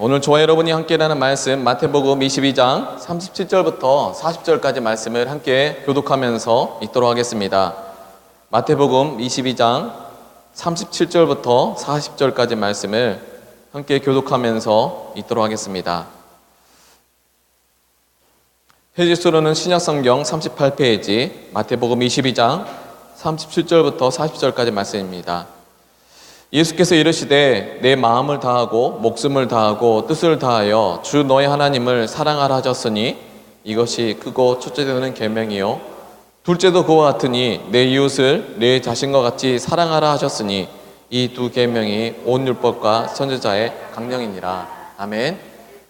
오늘 저와 여러분이 함께 나눈 말씀 마태복음 22장 37절부터 40절까지 말씀을 함께 교독하면서 읽도록 하겠습니다. 마태복음 22장 37절부터 40절까지 말씀을 함께 교독하면서 읽도록 하겠습니다. 페이지수로는 신약성경 38페이지 마태복음 22장 37절부터 40절까지 말씀입니다. 예수께서 이르시되 내 마음을 다하고 목숨을 다하고 뜻을 다하여 주 너의 하나님을 사랑하라 하셨으니 이것이 크고 첫째 되는 계명이요 둘째도 그와 같으니 내 이웃을 내 자신과 같이 사랑하라 하셨으니 이 두 계명이 온 율법과 선지자의 강령이니라. 아멘.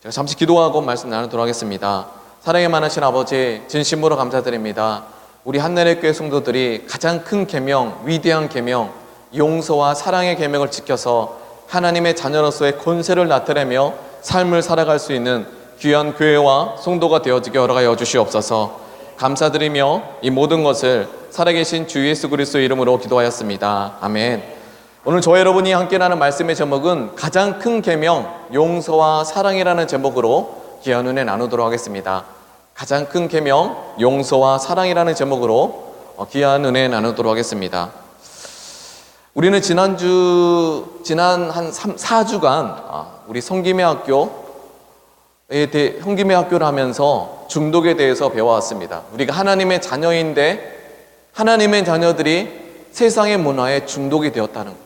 제가 잠시 기도하고 말씀 나누도록 하겠습니다. 사랑에 많으신 아버지, 진심으로 감사드립니다. 우리 한나라의 교회 성도들이 가장 큰 계명, 위대한 계명, 용서와 사랑의 계명을 지켜서 하나님의 자녀로서의 권세를 나타내며 삶을 살아갈 수 있는 귀한 교회와 성도가 되어지게 허락하여 주시옵소서. 감사드리며 이 모든 것을 살아계신 주 예수 그리스도의 이름으로 기도하였습니다. 아멘. 오늘 저와 여러분이 함께 나눈 말씀의 제목은 가장 큰 계명, 용서와 사랑이라는 제목으로 귀한 은혜 나누도록 하겠습니다. 가장 큰 계명, 용서와 사랑이라는 제목으로 귀한 은혜 나누도록 하겠습니다. 우리는 지난 한 4주간 우리 성김의 학교를 하면서 중독에 대해서 배워왔습니다. 우리가 하나님의 자녀인데 하나님의 자녀들이 세상의 문화에 중독이 되었다는 것.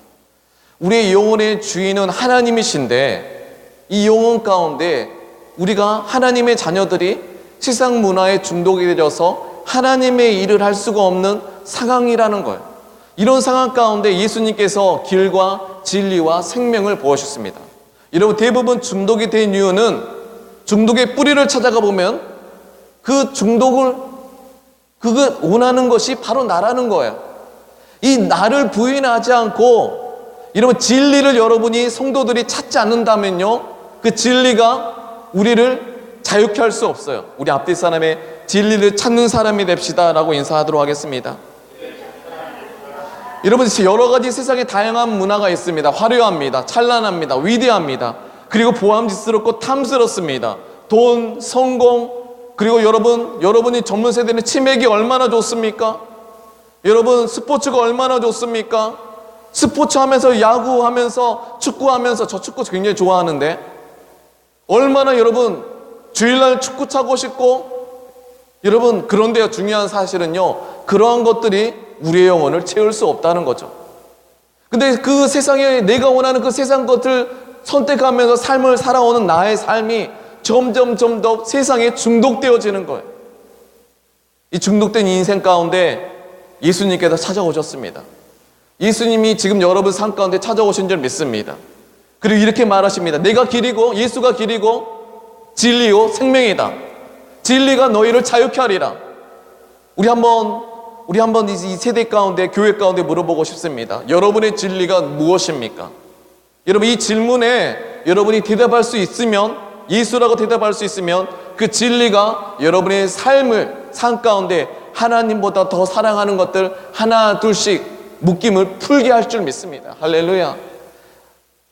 우리의 영혼의 주인은 하나님이신데 이 영혼 가운데 우리가 하나님의 자녀들이 세상 문화에 중독이 되어서 하나님의 일을 할 수가 없는 상황이라는 거예요. 이런 상황 가운데 예수님께서 길과 진리와 생명을 보여주셨습니다. 여러분, 대부분 중독이 된 이유는 중독의 뿌리를 찾아가 보면 그 원하는 것이 바로 나라는 거예요. 이 나를 부인하지 않고 여러분 진리를 여러분이 성도들이 찾지 않는다면요, 그 진리가 우리를 자유케 할 수 없어요. 우리 앞뒤 사람의 진리를 찾는 사람이 됩시다 라고 인사하도록 하겠습니다. 여러분, 여러 가지 세상에 다양한 문화가 있습니다. 화려합니다. 찬란합니다. 위대합니다. 그리고 보암직스럽고 탐스럽습니다. 돈, 성공, 그리고 여러분이 젊은 세대는 치맥이 얼마나 좋습니까? 여러분, 스포츠가 얼마나 좋습니까? 스포츠 하면서, 야구하면서, 축구하면서, 저 축구 굉장히 좋아하는데 얼마나 여러분 주일날 축구 차고 싶고, 여러분, 그런데요, 중요한 사실은요, 그러한 것들이 우리의 영혼을 채울 수 없다는 거죠. 근데 그 세상에 내가 원하는 그 세상 것을 선택하면서 삶을 살아오는 나의 삶이 점점 더 세상에 중독되어지는 거예요. 이 중독된 인생 가운데 예수님께서 찾아오셨습니다. 예수님이 지금 여러분 삶 가운데 찾아오신 줄 믿습니다. 그리고 이렇게 말하십니다. 내가 길이고 예수가 길이고 진리요 생명이다. 진리가 너희를 자유케 하리라. 우리 한번 이 세대 가운데, 교회 가운데 물어보고 싶습니다. 여러분의 진리가 무엇입니까? 여러분, 이 질문에 여러분이 대답할 수 있으면, 예수라고 대답할 수 있으면 그 진리가 여러분의 삶 가운데 하나님보다 더 사랑하는 것들 하나 둘씩 묶임을 풀게 할 줄 믿습니다. 할렐루야.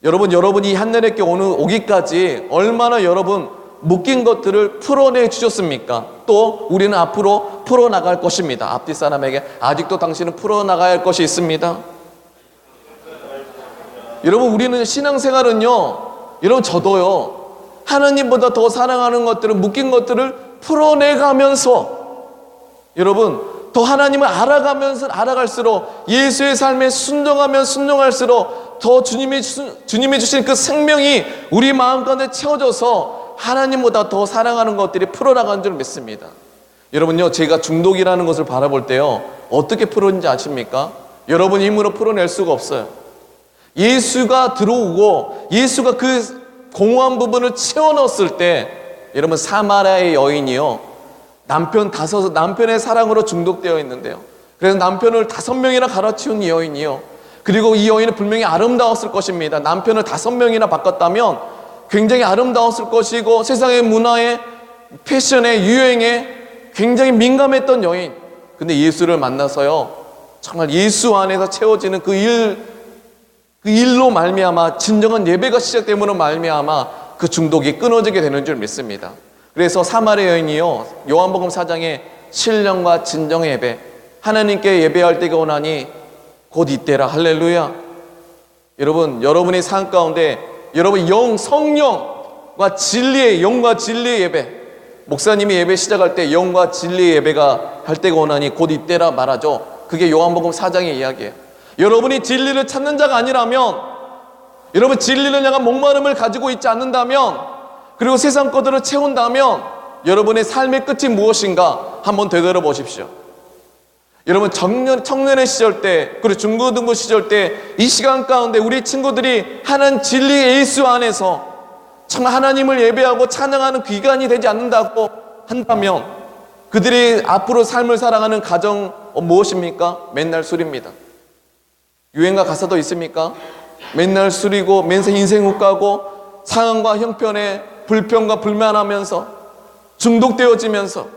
여러분이 한나라교회 오기까지 얼마나 여러분 묶인 것들을 풀어내 주셨습니까? 또 우리는 앞으로 풀어나갈 것입니다. 앞뒤 사람에게 아직도 당신은 풀어나가야 할 것이 있습니다. 여러분, 우리는 신앙생활은요, 여러분 저도요, 하나님보다 더 사랑하는 것들을, 묶인 것들을 풀어내가면서 여러분 더 하나님을 알아갈수록 예수의 삶에 순종할수록 더 주님이 주신 그 생명이 우리 마음 가운데 채워져서 하나님보다 더 사랑하는 것들이 풀어나가는 줄 믿습니다. 여러분요, 제가 중독이라는 것을 바라볼 때요, 어떻게 풀었는지 아십니까? 여러분 힘으로 풀어낼 수가 없어요. 예수가 들어오고 예수가 그 공허한 부분을 채워 넣었을 때, 여러분 사마리아의 여인이요, 남편의 사랑으로 중독되어 있는데요, 그래서 남편을 5명이나 갈아치운 이 여인이요, 그리고 이 여인은 분명히 아름다웠을 것입니다. 남편을 5명이나 바꿨다면 굉장히 아름다웠을 것이고 세상의 문화에, 패션에, 유행에 굉장히 민감했던 여인. 근데 예수를 만나서요, 정말 예수 안에서 채워지는 그 일로 말미암아, 진정한 예배가 시작됨으로 말미암아 그 중독이 끊어지게 되는 줄 믿습니다. 그래서 사마리아 여인이요, 요한복음 4장에 신령과 진정의 예배, 하나님께 예배할 때가 오나니 곧 이때라. 할렐루야. 여러분, 여러분의 삶 가운데 여러분 성령과 진리의, 영과 진리의 예배, 목사님이 예배 시작할 때 영과 진리의 예배가 할 때가 오나니 곧 이때라 말하죠. 그게 요한복음 4장의 이야기예요. 여러분이 진리를 찾는 자가 아니라면, 여러분 진리를 향한 목마름을 가지고 있지 않는다면, 그리고 세상 것들을 채운다면 여러분의 삶의 끝이 무엇인가 한번 되돌아 보십시오. 여러분 청년의 시절 때, 그리고 중고등부 시절 때, 이 시간 가운데 우리 친구들이 하나님 진리의 예수 안에서 정말 하나님을 예배하고 찬양하는 귀간이 되지 않는다고 한다면 그들이 앞으로 삶을 살아가는 가정 무엇입니까? 맨날 술입니다. 유행가 가사도 있습니까? 맨날 술이고 맨날 인생 욱가고 상황과 형편에 불평과 불만하면서 중독되어지면서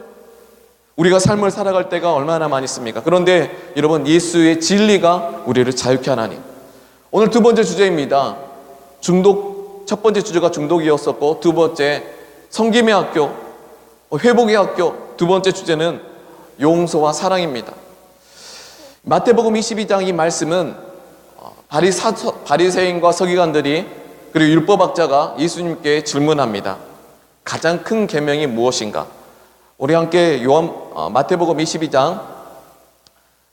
우리가 삶을 살아갈 때가 얼마나 많이 있습니까? 그런데 여러분, 예수의 진리가 우리를 자유케 하나니. 오늘 두 번째 주제입니다. 중독, 첫 번째 주제가 중독이었었고, 두 번째 섬김의 학교, 회복의 학교, 두 번째 주제는 용서와 사랑입니다. 마태복음 22장 이 말씀은 바리새인과 서기관들이, 그리고 율법학자가 예수님께 질문합니다. 가장 큰 계명이 무엇인가? 우리 함께 마태복음 22장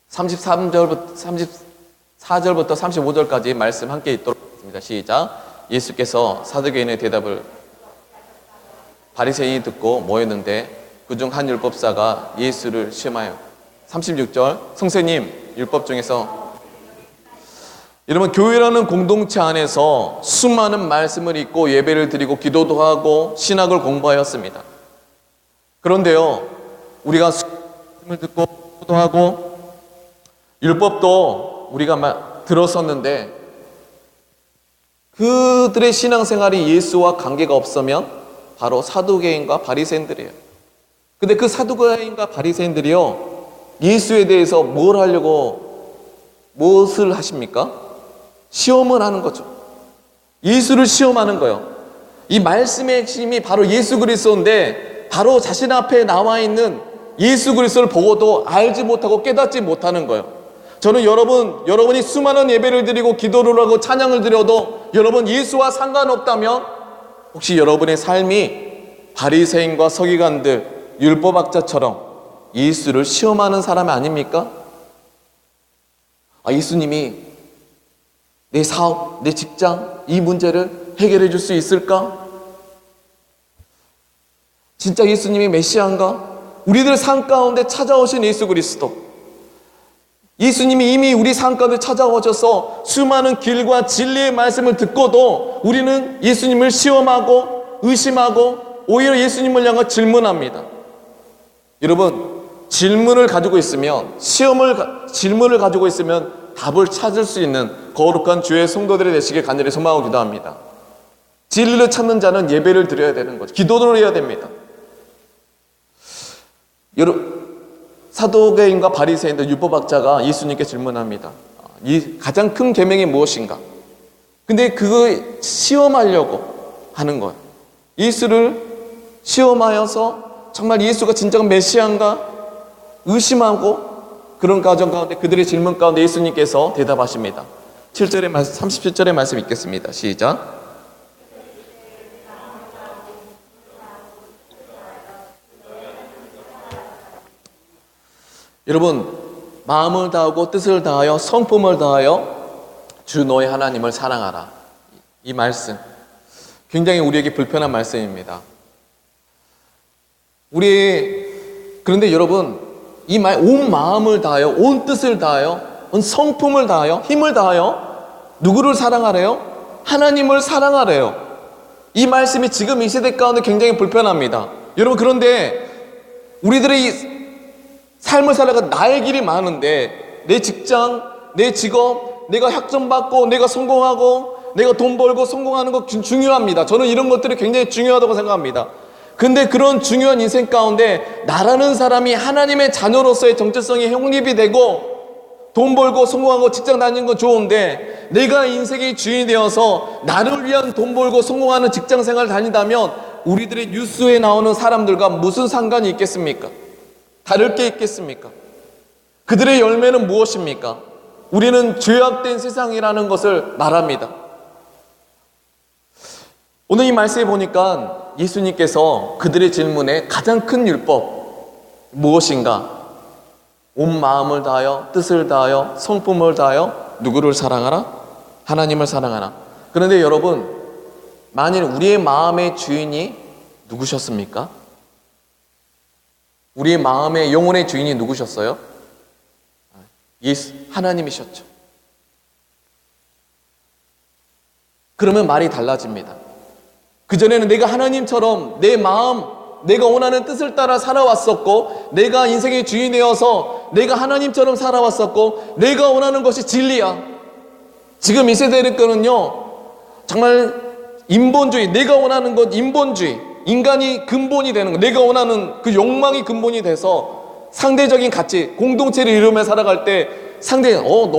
34절부터 35절까지 말씀 함께 읽도록 하겠습니다. 시작. 예수께서 사두개인의 대답을 바리새인이 듣고 모였는데 그중 한 율법사가 예수를 시험하여 36절. 선생님, 율법 중에서, 여러분 교회라는 공동체 안에서 수많은 말씀을 읽고 예배를 드리고 기도도 하고 신학을 공부하였습니다. 그런데요, 우리가 말씀을 듣고 기도하고 율법도 우리가 들었었는데 그들의 신앙생활이 예수와 관계가 없으면 바로 사두개인과 바리새인들이에요. 근데 그 사두개인과 바리새인들이요, 예수에 대해서 무엇을 하십니까? 시험을 하는 거죠. 예수를 시험하는 거예요. 이 말씀의 핵심이 바로 예수 그리스도인데, 바로 자신 앞에 나와 있는 예수 그리스도를 보고도 알지 못하고 깨닫지 못하는 거예요. 저는 여러분이 수많은 예배를 드리고 기도를 하고 찬양을 드려도 여러분 예수와 상관없다면 혹시 여러분의 삶이 바리새인과 서기관들, 율법학자처럼 예수를 시험하는 사람이 아닙니까? 예수님이 내 사업, 내 직장, 이 문제를 해결해 줄 수 있을까? 진짜 예수님이 메시아인가? 우리들 삶 가운데 찾아오신 예수 그리스도, 예수님이 이미 우리 삶 가운데 찾아오셔서 수많은 길과 진리의 말씀을 듣고도 우리는 예수님을 시험하고 의심하고 오히려 예수님을 향해 질문합니다. 여러분, 질문을 가지고 있으면, 질문을 가지고 있으면 답을 찾을 수 있는 거룩한 주의 성도들이 되시길 간절히 소망하고 기도합니다. 진리를 찾는 자는 예배를 드려야 되는 거죠. 기도를 해야 됩니다. 사두개인과 바리새인들, 율법학자가 예수님께 질문합니다. 이 가장 큰 계명이 무엇인가? 근데 그거 시험하려고 하는 거예요. 예수를 시험하여서 정말 예수가 진정 메시아인가 의심하고, 그런 과정 가운데 그들의 질문 가운데 예수님께서 대답하십니다. 7절의 말씀, 37절의 말씀 읽겠습니다. 시작. 여러분, 마음을 다하고 뜻을 다하여 성품을 다하여 주 너의 하나님을 사랑하라. 이 말씀 굉장히 우리에게 불편한 말씀입니다. 그런데 여러분, 이 말, 온 마음을 다하여, 온 뜻을 다하여, 온 성품을 다하여, 힘을 다하여 누구를 사랑하래요? 하나님을 사랑하래요. 이 말씀이 지금 이 세대 가운데 굉장히 불편합니다. 여러분, 그런데 우리들의 삶을 살아가 나의 길이 많은데, 내 직장, 내 직업, 내가 학점 받고 내가 성공하고 내가 돈 벌고 성공하는 거 중요합니다. 저는 이런 것들이 굉장히 중요하다고 생각합니다. 근데 그런 중요한 인생 가운데 나라는 사람이 하나님의 자녀로서의 정체성이 형립이 되고 돈 벌고 성공하고 직장 다니는 건 좋은데, 내가 인생의 주인이 되어서 나를 위한 돈 벌고 성공하는 직장 생활을 다닌다면 우리들의 뉴스에 나오는 사람들과 무슨 상관이 있겠습니까? 다를 게 있겠습니까? 그들의 열매는 무엇입니까? 우리는 죄악된 세상이라는 것을 말합니다. 오늘 이 말씀에 보니까 예수님께서 그들의 질문에 가장 큰 율법 무엇인가? 온 마음을 다하여 뜻을 다하여 성품을 다하여 누구를 사랑하라? 하나님을 사랑하라. 그런데 여러분, 만일 우리의 마음의 주인이 누구셨습니까? 우리의 마음의 영혼의 주인이 누구셨어요? 예수, 하나님이셨죠. 그러면 말이 달라집니다. 그전에는 내가 하나님처럼 내 마음, 내가 원하는 뜻을 따라 살아왔었고, 내가 인생의 주인이 되어서 내가 하나님처럼 살아왔었고, 내가 원하는 것이 진리야. 지금 이 세대의 거는요, 정말 인본주의, 내가 원하는 것 인본주의, 인간이 근본이 되는 것, 내가 원하는 그 욕망이 근본이 돼서 상대적인 가치, 공동체를 이루며 살아갈 때 상대, 너가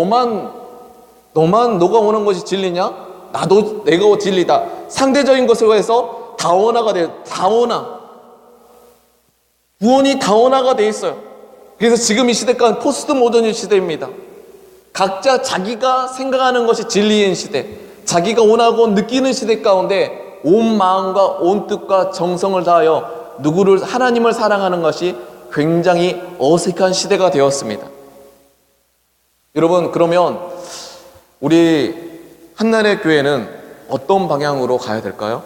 원하는 것이 진리냐? 나도 내가 진리다. 상대적인 것으로 해서 다원화가 돼요. 다원화. 구원이 다원화가 돼 있어요. 그래서 지금 이 시대가 포스트 모더니 시대입니다. 각자 자기가 생각하는 것이 진리인 시대, 자기가 원하고 느끼는 시대 가운데 온 마음과 온 뜻과 정성을 다하여 누구를, 하나님을 사랑하는 것이 굉장히 어색한 시대가 되었습니다. 여러분, 그러면 우리 한나라의 교회는 어떤 방향으로 가야 될까요?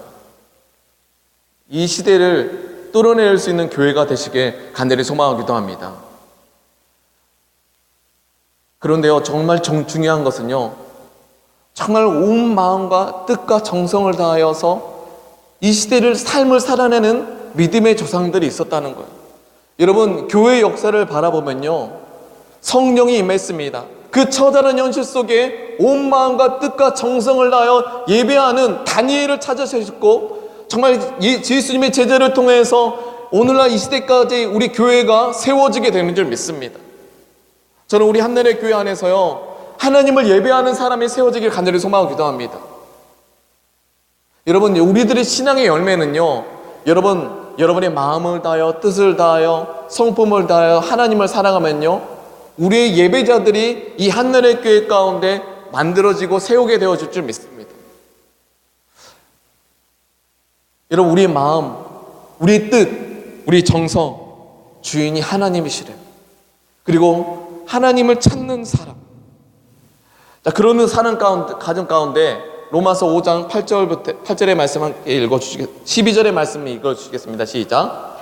이 시대를 뚫어낼 수 있는 교회가 되시길 간절히 소망하기도 합니다. 그런데요, 정말 중요한 것은요, 정말 온 마음과 뜻과 정성을 다하여서 이 시대를 삶을 살아내는 믿음의 조상들이 있었다는 거예요. 여러분, 교회의 역사를 바라보면요, 성령이 임했습니다. 그 처절한 현실 속에 온 마음과 뜻과 정성을 다하여 예배하는 다니엘을 찾으셨고, 정말 예수님의 제자를 통해서 오늘날 이 시대까지 우리 교회가 세워지게 되는 줄 믿습니다. 저는 우리 한나라의 교회 안에서요, 하나님을 예배하는 사람이 세워지길 간절히 소망하기도 합니다. 여러분, 우리들의 신앙의 열매는요, 여러분의 마음을 다하여 뜻을 다하여 성품을 다하여 하나님을 사랑하면요, 우리의 예배자들이 이 한나라의 교회 가운데 만들어지고 세우게 되어질 줄 믿습니다. 여러분, 우리의 마음, 우리의 뜻, 우리의 정성, 주인이 하나님이시래요. 그리고 하나님을 찾는 사람. 자, 그러는 사는 가정 가운데 로마서 5장 8절의 말씀 함께 읽어주시겠습니다. 12절의 말씀 읽어주시겠습니다. 시작.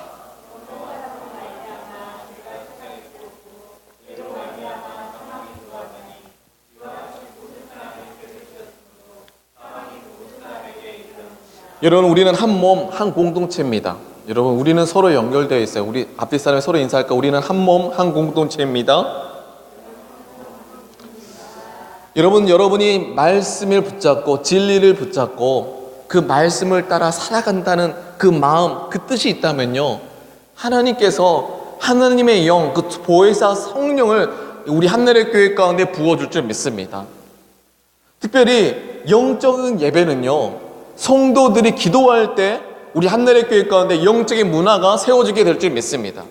여러분, 우리는 한 몸, 한 공동체입니다. 여러분, 우리는 서로 연결되어 있어요. 우리 앞뒤 사람이 서로 인사할까? 우리는 한 몸, 한 공동체입니다. 여러분이 말씀을 붙잡고 진리를 붙잡고 그 말씀을 따라 살아간다는 그 마음, 그 뜻이 있다면요, 하나님께서 하나님의 영, 그 보혜사 성령을 우리 한나라의 교회 가운데 부어줄 줄 믿습니다. 특별히 영적인 예배는요, 성도들이 기도할 때 우리 한나라의 교회 가운데 영적인 문화가 세워지게 될 줄 믿습니다.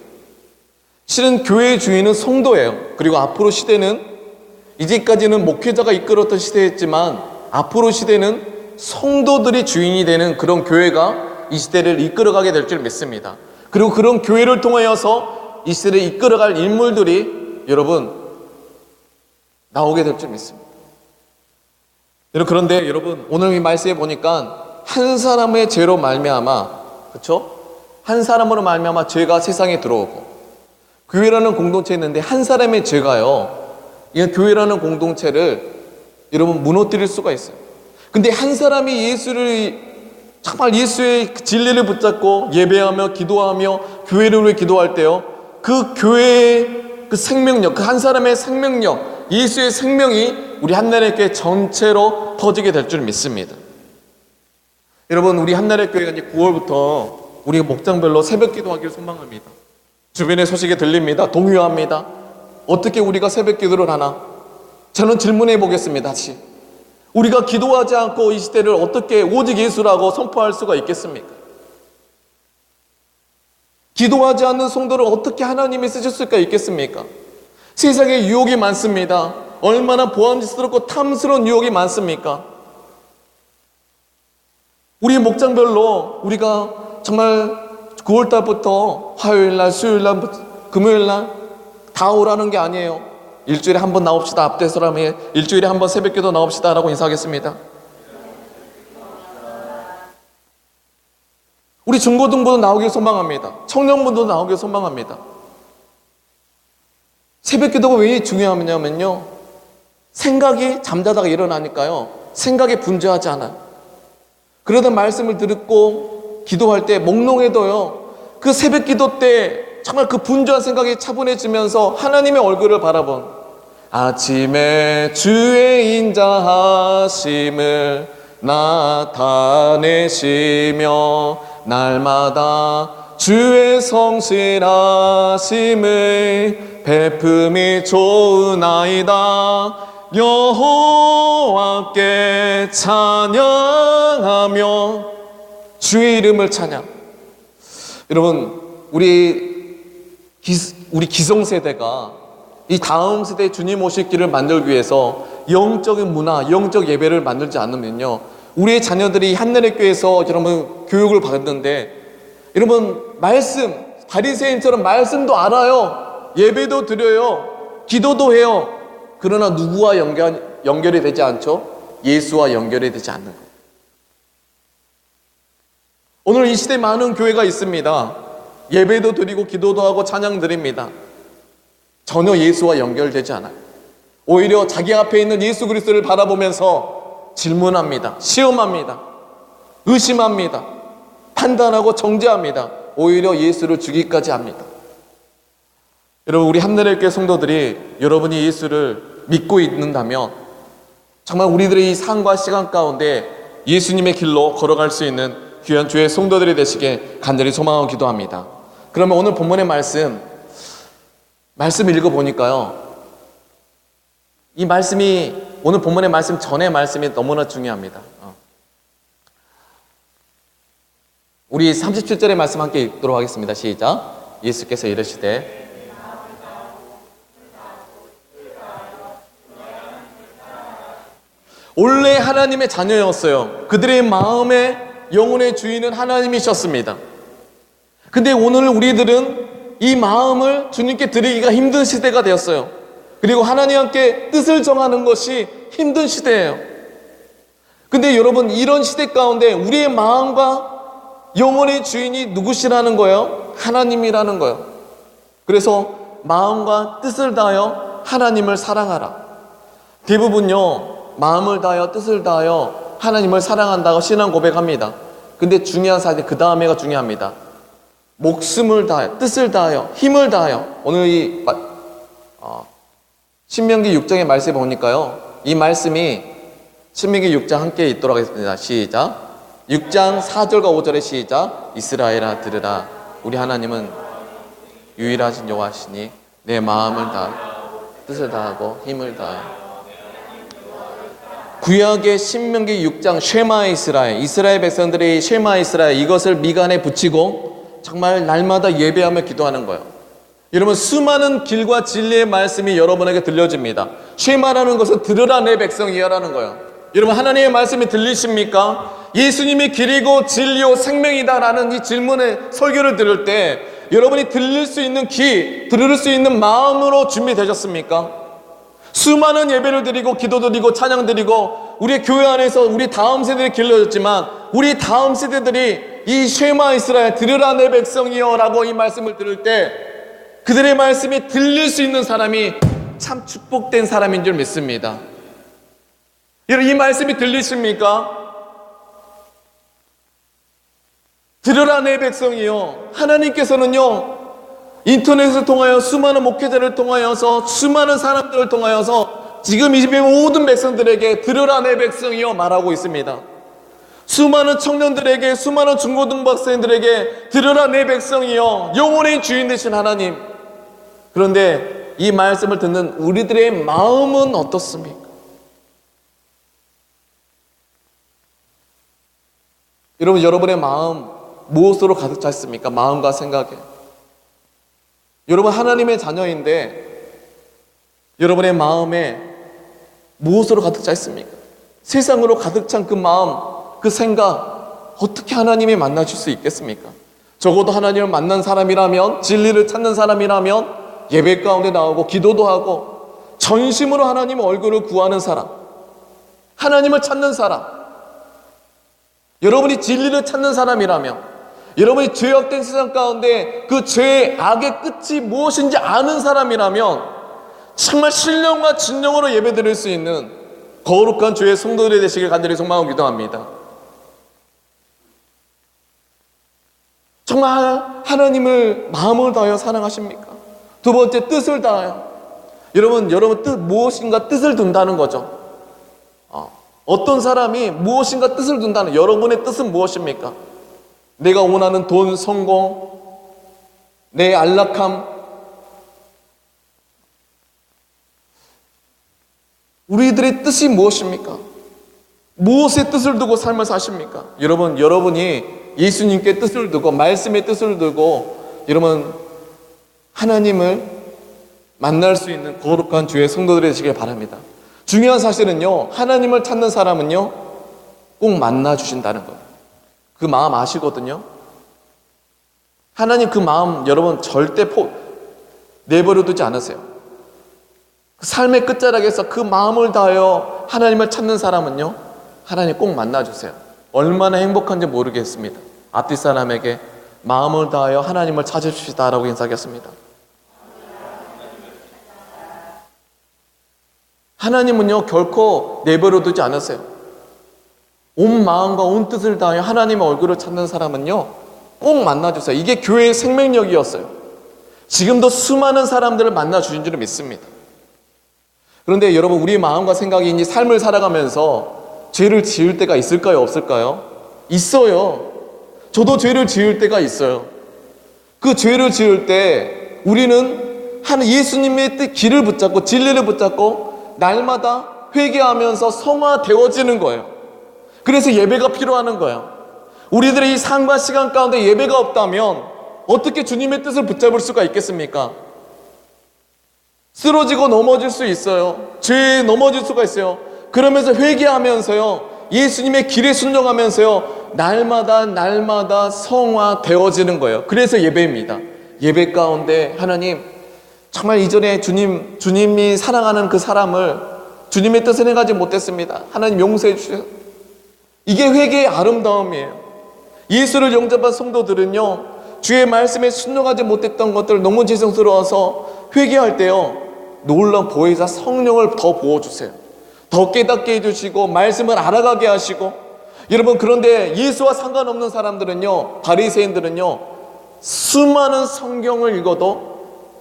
실은 교회의 주인은 성도예요. 그리고 앞으로 시대는, 이제까지는 목회자가 이끌었던 시대였지만 앞으로 시대는 성도들이 주인이 되는 그런 교회가 이 시대를 이끌어가게 될 줄 믿습니다. 그리고 그런 교회를 통하여서 이 시대를 이끌어갈 인물들이 여러분 나오게 될 줄 믿습니다. 그런데 여러분, 오늘 이 말씀에 보니까 한 사람의 죄로 말미암아, 그렇죠? 한 사람으로 말미암아 죄가 세상에 들어오고, 교회라는 공동체에 있는데 한 사람의 죄가요, 이 교회라는 공동체를 여러분 무너뜨릴 수가 있어요. 근데 한 사람이 정말 예수의 진리를 붙잡고 예배하며 기도하며 교회를 위해 기도할 때요, 그 교회의 그 생명력, 그 한 사람의 생명력, 예수의 생명이 우리 한나라의 교회 전체로 퍼지게 될 줄 믿습니다. 여러분, 우리 한나라의 교회가 이제 9월부터 우리가 목장별로 새벽 기도하기를 소망합니다. 주변의 소식이 들립니다. 동요합니다. 어떻게 우리가 새벽 기도를 하나? 저는 질문해 보겠습니다. 다시. 우리가 기도하지 않고 이 시대를 어떻게 오직 예수라고 선포할 수가 있겠습니까? 기도하지 않는 성도를 어떻게 하나님이 쓰실 수가 있겠습니까? 세상에 유혹이 많습니다. 얼마나 보암직스럽고 탐스러운 유혹이 많습니까? 우리 목장별로 우리가 정말 9월달부터 화요일날, 수요일날, 금요일날 다 오라는 게 아니에요. 일주일에 한 번 나옵시다. 앞대서라면 일주일에 한 번 새벽기도 나옵시다 라고 인사하겠습니다. 우리 중고등부도 나오길 소망합니다. 청년분도 나오길 소망합니다. 새벽기도가 왜 중요하냐면요, 생각이 잠자다가 일어나니까요, 생각이 분주하지 않아요. 그러다 말씀을 듣고 기도할 때 몽롱해도요, 그 새벽기도 때 정말 그 분주한 생각이 차분해지면서 하나님의 얼굴을 바라본, 아침에 주의 인자하심을 나타내시며 날마다 주의 성실하심을 베품이 좋으나이다. 여호와께 찬양하며 주의 이름을 찬양. 여러분, 우리 기성세대가 이 다음 세대 주님 오실 길을 만들기 위해서 영적인 문화, 영적 예배를 만들지 않으면요, 우리의 자녀들이 한나라의 교회에서 여러분 교육을 받는데, 여러분 말씀, 바리새인처럼 말씀도 알아요, 예배도 드려요, 기도도 해요. 그러나 누구와 연결이 되지 않죠? 예수와 연결이 되지 않는 거예요. 오늘 이 시대에 많은 교회가 있습니다. 예배도 드리고 기도도 하고 찬양 드립니다. 전혀 예수와 연결되지 않아요. 오히려 자기 앞에 있는 예수 그리스도를 바라보면서 질문합니다. 시험합니다. 의심합니다. 판단하고 정죄합니다. 오히려 예수를 죽이기까지 합니다. 여러분, 우리 한나라의 교회 성도들이 여러분이 예수를 믿고 있는다면 정말 우리들의 이 삶과 시간 가운데 예수님의 길로 걸어갈 수 있는 귀한 주의 성도들이 되시게 간절히 소망하고 기도합니다. 그러면 오늘 본문의 말씀 읽어보니까요, 이 말씀이, 오늘 본문의 말씀 전의 말씀이 너무나 중요합니다. 우리 37절의 말씀 함께 읽도록 하겠습니다. 시작. 예수께서 이르시되 원래 하나님의 자녀였어요. 그들의 마음의 영혼의 주인은 하나님이셨습니다. 근데 오늘 우리들은 이 마음을 주님께 드리기가 힘든 시대가 되었어요. 그리고 하나님 함께 뜻을 정하는 것이 힘든 시대예요. 근데 여러분, 이런 시대 가운데 우리의 마음과 영혼의 주인이 누구시라는 거예요? 하나님이라는 거예요. 그래서 마음과 뜻을 다하여 하나님을 사랑하라. 대부분요, 마음을 다하여 뜻을 다하여 하나님을 사랑한다고 신앙 고백합니다. 근데 중요한 사실, 그 다음에가 중요합니다. 목숨을 다하여, 뜻을 다하여, 힘을 다하여. 오늘 이 신명기 6장의 말씀에 보니까요, 이 말씀이 신명기 6장 함께 읽도록 하겠습니다. 시작. 6장 4절과 5절의 시작. 이스라엘아 들으라. 우리 하나님은 유일하신 여호와시니 내 마음을 다하여 뜻을 다하고 힘을 다하여. 구약의 신명기 6장 쉐마 이스라엘, 이스라엘 백성들이 쉐마 이스라엘, 이것을 미간에 붙이고 정말 날마다 예배하며 기도하는 거예요. 여러분, 수많은 길과 진리의 말씀이 여러분에게 들려집니다. 쉐마라는 것은 들으라 내 백성이여라는 거예요. 여러분, 하나님의 말씀이 들리십니까? 예수님이 길이고 진리요 생명이다라는 이 질문의 설교를 들을 때 여러분이 들릴 수 있는 귀, 들을 수 있는 마음으로 준비되셨습니까? 수많은 예배를 드리고 기도 드리고 찬양 드리고 우리 교회 안에서 우리 다음 세대들이 길러졌지만, 우리 다음 세대들이 이 쉐마 이스라엘, 들으라 내 백성이여 라고 이 말씀을 들을 때 그들의 말씀이 들릴 수 있는 사람이 참 축복된 사람인 줄 믿습니다. 여러분, 이 말씀이 들리십니까? 들으라 내 백성이여. 하나님께서는요, 인터넷을 통하여 수많은 목회자를 통하여서 수많은 사람들을 통하여서 지금 이 집의 모든 백성들에게 들으라 내 백성이여 말하고 있습니다. 수많은 청년들에게, 수많은 중고등부 학생들에게 들으라 내 백성이여, 영혼의 주인 되신 하나님. 그런데 이 말씀을 듣는 우리들의 마음은 어떻습니까? 여러분, 여러분의 마음 무엇으로 가득 차 있습니까? 마음과 생각에. 여러분, 하나님의 자녀인데 여러분의 마음에 무엇으로 가득 차 있습니까? 세상으로 가득 찬 그 마음, 그 생각, 어떻게 하나님이 만나실 수 있겠습니까? 적어도 하나님을 만난 사람이라면, 진리를 찾는 사람이라면 예배 가운데 나오고 기도도 하고 전심으로 하나님의 얼굴을 구하는 사람, 하나님을 찾는 사람, 여러분이 진리를 찾는 사람이라면, 여러분이 죄악된 세상 가운데 그 죄의 악의 끝이 무엇인지 아는 사람이라면 정말 신령과 진정으로 예배드릴 수 있는 거룩한 주의 성도들이 되시길 간절히 소망하고 기도합니다. 정말 하나님을 마음을 다하여 사랑하십니까? 두 번째, 뜻을 다하여. 여러분 무엇인가 뜻을 둔다는 거죠. 어떤 사람이 무엇인가 뜻을 둔다는, 여러분의 뜻은 무엇입니까? 내가 원하는 돈, 성공, 내 안락함. 우리들의 뜻이 무엇입니까? 무엇의 뜻을 두고 삶을 사십니까? 여러분이 예수님께 뜻을 두고, 말씀의 뜻을 두고, 여러분 하나님을 만날 수 있는 거룩한 주의 성도들이 되시길 바랍니다. 중요한 사실은요, 하나님을 찾는 사람은요 꼭 만나 주신다는 거예요. 그 마음 아시거든요. 하나님 그 마음 여러분 절대 내버려 두지 않으세요. 그 삶의 끝자락에서 그 마음을 다하여 하나님을 찾는 사람은요, 하나님 꼭 만나 주세요. 얼마나 행복한지 모르겠습니다. 앞뒤 사람에게 마음을 다하여 하나님을 찾으십시다라고 인사하겠습니다. 하나님은요 결코 내버려 두지 않으세요. 온 마음과 온 뜻을 다하여 하나님의 얼굴을 찾는 사람은요 꼭 만나주세요. 이게 교회의 생명력이었어요. 지금도 수많은 사람들을 만나주신 줄 믿습니다. 그런데 여러분, 우리 마음과 생각이 이제 삶을 살아가면서 죄를 지을 때가 있을까요? 없을까요? 있어요. 저도 죄를 지을 때가 있어요. 그 죄를 지을 때 우리는 예수님의 길을 붙잡고 진리를 붙잡고 날마다 회개하면서 성화되어지는 거예요. 그래서 예배가 필요한 거예요. 우리들의 이 삶과 시간 가운데 예배가 없다면 어떻게 주님의 뜻을 붙잡을 수가 있겠습니까? 쓰러지고 넘어질 수 있어요. 죄에 넘어질 수가 있어요. 그러면서 회개하면서요, 예수님의 길에 순종하면서요, 날마다 성화되어지는 거예요. 그래서 예배입니다. 예배 가운데 하나님, 정말 이전에 주님이 사랑하는 그 사람을 주님의 뜻을 행하지 못했습니다. 하나님 용서해 주세요. 이게 회개의 아름다움이에요. 예수를 영접한 성도들은요, 주의 말씀에 순종하지 못했던 것들 너무 죄송스러워서 회개할 때요, 놀라운 보혜사 성령을 더 부어주세요. 더 깨닫게 해주시고 말씀을 알아가게 하시고. 여러분, 그런데 예수와 상관없는 사람들은요, 바리새인들은요, 수많은 성경을 읽어도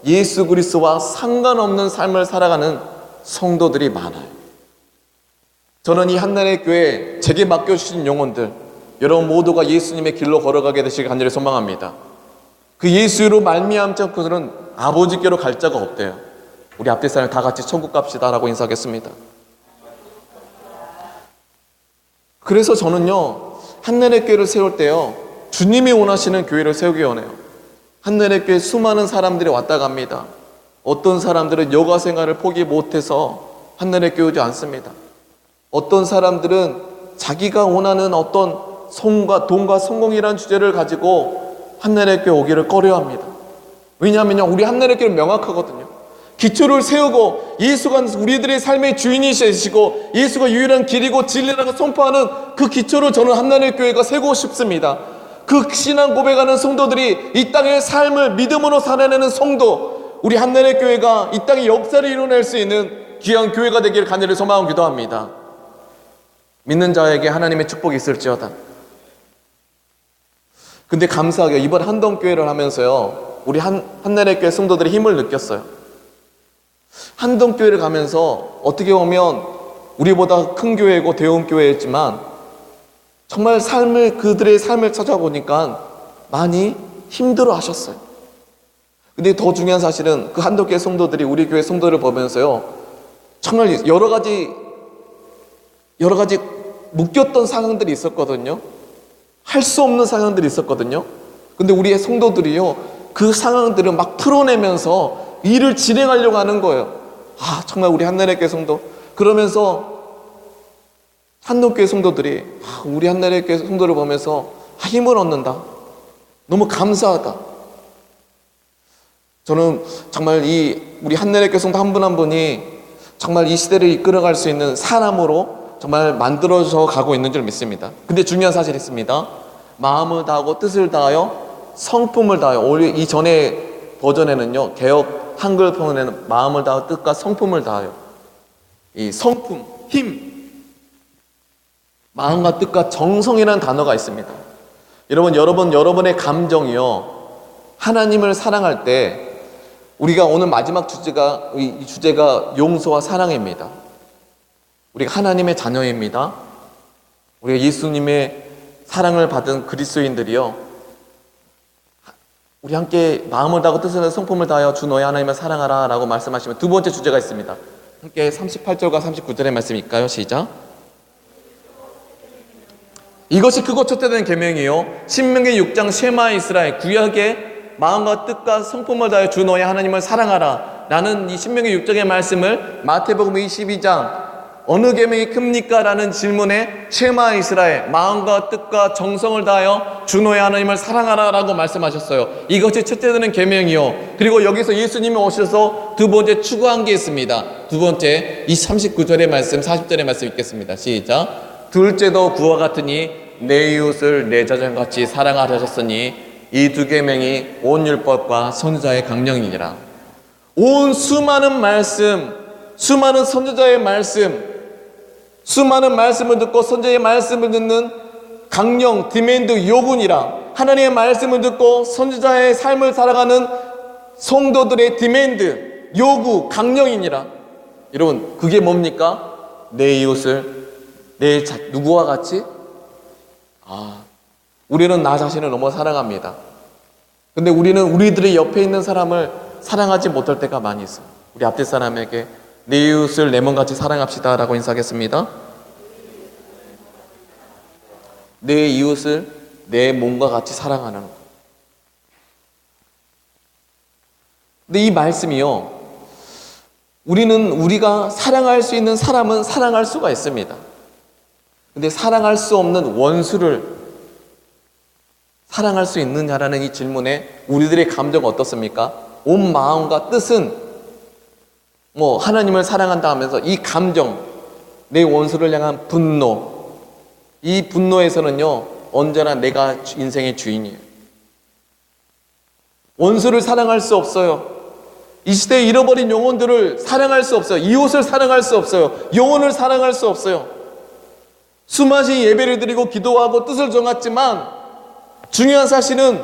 예수 그리스도와 상관없는 삶을 살아가는 성도들이 많아요. 저는 이 한나라의 교회 제게 맡겨주신 영혼들, 여러분 모두가 예수님의 길로 걸어가게 되시길 간절히 소망합니다. 그 예수로 말미암지 않고서는 아버지께로 갈 자가 없대요. 우리 앞뒤 사람 다 같이 천국 갑시다라고 인사하겠습니다. 그래서 저는요, 한나라의 교회를 세울 때요, 주님이 원하시는 교회를 세우기 원해요. 한나라의 교회 수많은 사람들이 왔다 갑니다. 어떤 사람들은 여가 생활을 포기 못해서 한나라의 교회 오지 않습니다. 어떤 사람들은 자기가 원하는 어떤 돈과 성공이라는 주제를 가지고 한나라의 교회 오기를 꺼려합니다. 왜냐하면요, 우리 한나라의 교회는 명확하거든요. 기초를 세우고 예수가 우리들의 삶의 주인이 되시고 예수가 유일한 길이고 진리라고 선포하는 그 기초를 저는 한나라의 교회가 세우고 싶습니다. 그 신앙 고백하는 성도들이 이 땅의 삶을 믿음으로 살아내는 성도, 우리 한나라의 교회가 이 땅의 역사를 이뤄낼 수 있는 귀한 교회가 되기를 간절히 소망하고 기도합니다. 믿는 자에게 하나님의 축복이 있을지어다. 근데 감사하게 이번 한동교회를 하면서요, 우리 한나라의 교회 성도들의 힘을 느꼈어요. 한동교회를 가면서 어떻게 보면 우리보다 큰 교회고 대형 교회였지만 정말 그들의 삶을 찾아보니까 많이 힘들어 하셨어요. 근데 더 중요한 사실은 그 한동교회 성도들이 우리 교회 성도를 보면서요, 정말 여러 가지 묶였던 상황들이 있었거든요. 할 수 없는 상황들이 있었거든요. 근데 우리의 성도들이요, 그 상황들을 막 풀어내면서 일을 진행하려고 하는 거예요. 아, 정말 우리 한나라교회 성도, 그러면서 한동교회 성도들이 우리 한나라교회 성도를 보면서 힘을 얻는다, 너무 감사하다. 저는 정말 우리 한나라교회 성도 한 분 한 분이 정말 이 시대를 이끌어갈 수 있는 사람으로 정말 만들어져 가고 있는 줄 믿습니다. 근데 중요한 사실이 있습니다. 마음을 다하고 뜻을 다하여 성품을 다하여, 오히려 이전의 버전에는요, 개혁 한글 번역에는 마음을 다하여 뜻과 성품을 다하여, 이 성품, 힘, 마음과 뜻과 정성이라는 단어가 있습니다. 여러분의 감정이요, 하나님을 사랑할 때, 우리가 오늘 마지막 주제가, 이 주제가 용서와 사랑입니다. 우리가 하나님의 자녀입니다. 우리가 예수님의 사랑을 받은 그리스도인들이요, 우리 함께 마음을 다하고 뜻을 성품을 다하여 주 너의 하나님을 사랑하라 라고 말씀하시면 두 번째 주제가 있습니다. 함께 38절과 39절의 말씀일까요? 시작. 이것이 크고 첫째된 계명이요, 신명기 6장 쉐마 이스라엘, 구약의 마음과 뜻과 성품을 다하여 주 너의 하나님을 사랑하라 라는 이 신명기 6장의 말씀을 마태복음 22장 어느 계명이 큽니까? 라는 질문에 쉐마 이스라엘, 마음과 뜻과 정성을 다하여 주 너의 하나님을 사랑하라 라고 말씀하셨어요. 이것이 첫째 되는 계명이요, 그리고 여기서 예수님이 오셔서 두 번째 추구한 게 있습니다. 두 번째, 이 39절의 말씀, 40절의 말씀 읽겠습니다. 시작. 둘째도 그와 같으니 내 이웃을 내 자신같이 사랑하라 하셨으니 이 두 계명이 온 율법과 선지자의 강령이니라. 온 수많은 말씀, 수많은 선지자의 말씀, 수많은 말씀을 듣고 선지자의 말씀을 듣는 강령, 디맨드, 요구니라. 하나님의 말씀을 듣고 선지자의 삶을 살아가는 성도들의 디맨드, 요구, 강령이니라. 여러분, 그게 뭡니까? 내 이웃을 누구와 같이? 우리는 나 자신을 너무 사랑합니다. 근데 우리는 우리들의 옆에 있는 사람을 사랑하지 못할 때가 많이 있어요. 우리 앞뒷 사람에게 내 이웃을 내 몸같이 사랑합시다 라고 인사하겠습니다. 내 이웃을 내 몸과 같이 사랑하는 것. 근데 이 말씀이요, 우리가 사랑할 수 있는 사람은 사랑할 수가 있습니다. 근데 사랑할 수 없는 원수를 사랑할 수 있느냐라는 이 질문에 우리들의 감정은 어떻습니까? 온 마음과 뜻은 하나님을 사랑한다 하면서 이 감정, 내 원수를 향한 분노, 이 분노에서는요, 언제나 내가 인생의 주인이에요. 원수를 사랑할 수 없어요. 이 시대에 잃어버린 영혼들을 사랑할 수 없어요. 이웃을 사랑할 수 없어요. 영혼을 사랑할 수 없어요. 수많은 예배를 드리고 기도하고 뜻을 정했지만 중요한 사실은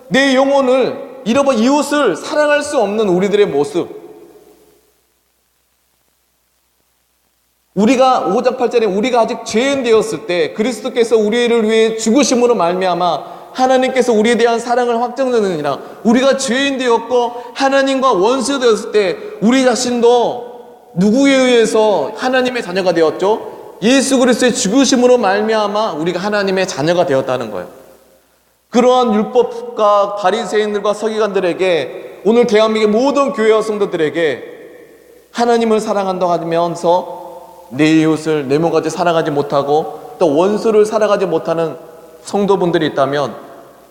내 영혼을 잃어버린 이웃을 사랑할 수 없는 우리들의 모습. 우리가 5장 8절에 우리가 아직 죄인 되었을 때 그리스도께서 우리를 위해 죽으심으로 말미암아 하나님께서 우리에 대한 사랑을 확정하느니라. 우리가 죄인 되었고 하나님과 원수 되었을 때 우리 자신도 누구에 의해서 하나님의 자녀가 되었죠? 예수 그리스도의 죽으심으로 말미암아 우리가 하나님의 자녀가 되었다는 거예요. 그러한 율법과 바리새인들과 서기관들에게, 오늘 대한민국의 모든 교회와 성도들에게 하나님을 사랑한다고 하면서 내 이웃을 내 몸같이 사랑하지 못하고 또 원수를 사랑하지 못하는 성도분들이 있다면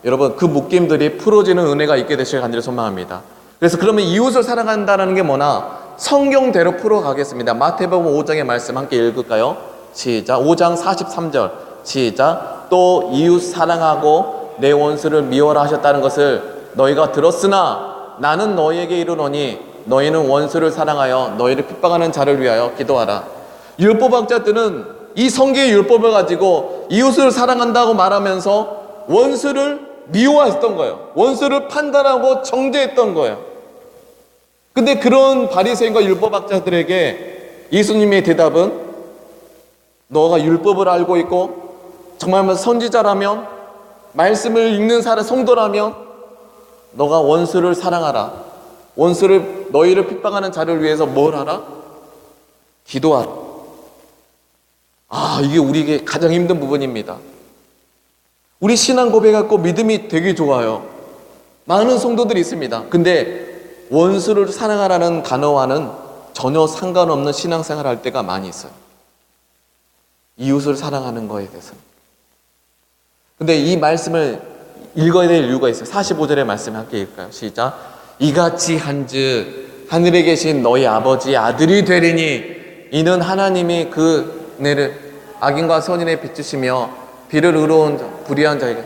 여러분, 그 묶임들이 풀어지는 은혜가 있게 되시길 간절히 소망합니다. 그래서 그러면 이웃을 사랑한다는 게 뭐나 성경대로 풀어가겠습니다. 마태복음 5장의 말씀 함께 읽을까요? 시작. 5장 43절 시작. 또 이웃 사랑하고 내 원수를 미워라 하셨다는 것을 너희가 들었으나 나는 너희에게 이르노니 너희는 원수를 사랑하여 너희를 핍박하는 자를 위하여 기도하라. 율법학자들은 이 성경의 율법을 가지고 이웃을 사랑한다고 말하면서 원수를 미워했던 거예요. 원수를 판단하고 정죄했던 거예요. 근데 그런 바리새인과 율법학자들에게 예수님의 대답은, 너가 율법을 알고 있고 정말 선지자라면, 말씀을 읽는 사람 성도라면 너가 원수를 사랑하라. 너희를 핍박하는 자를 위해서 뭘 하라? 기도하라. 이게 우리에게 가장 힘든 부분입니다. 우리 신앙 고백하고 믿음이 되게 좋아요. 많은 성도들이 있습니다. 근데 원수를 사랑하라는 단어와는 전혀 상관없는 신앙생활 할 때가 많이 있어요. 이웃을 사랑하는 거에 대해서. 근데 이 말씀을 읽어야 될 이유가 있어요. 45절의 말씀 함께 읽을까요? 시작. 이같이 한즉 하늘에 계신 너희 아버지의 아들이 되리니 이는 하나님이 그 은혜를 악인과 선인에 비추시며 비를 의로운 불의한 자에게.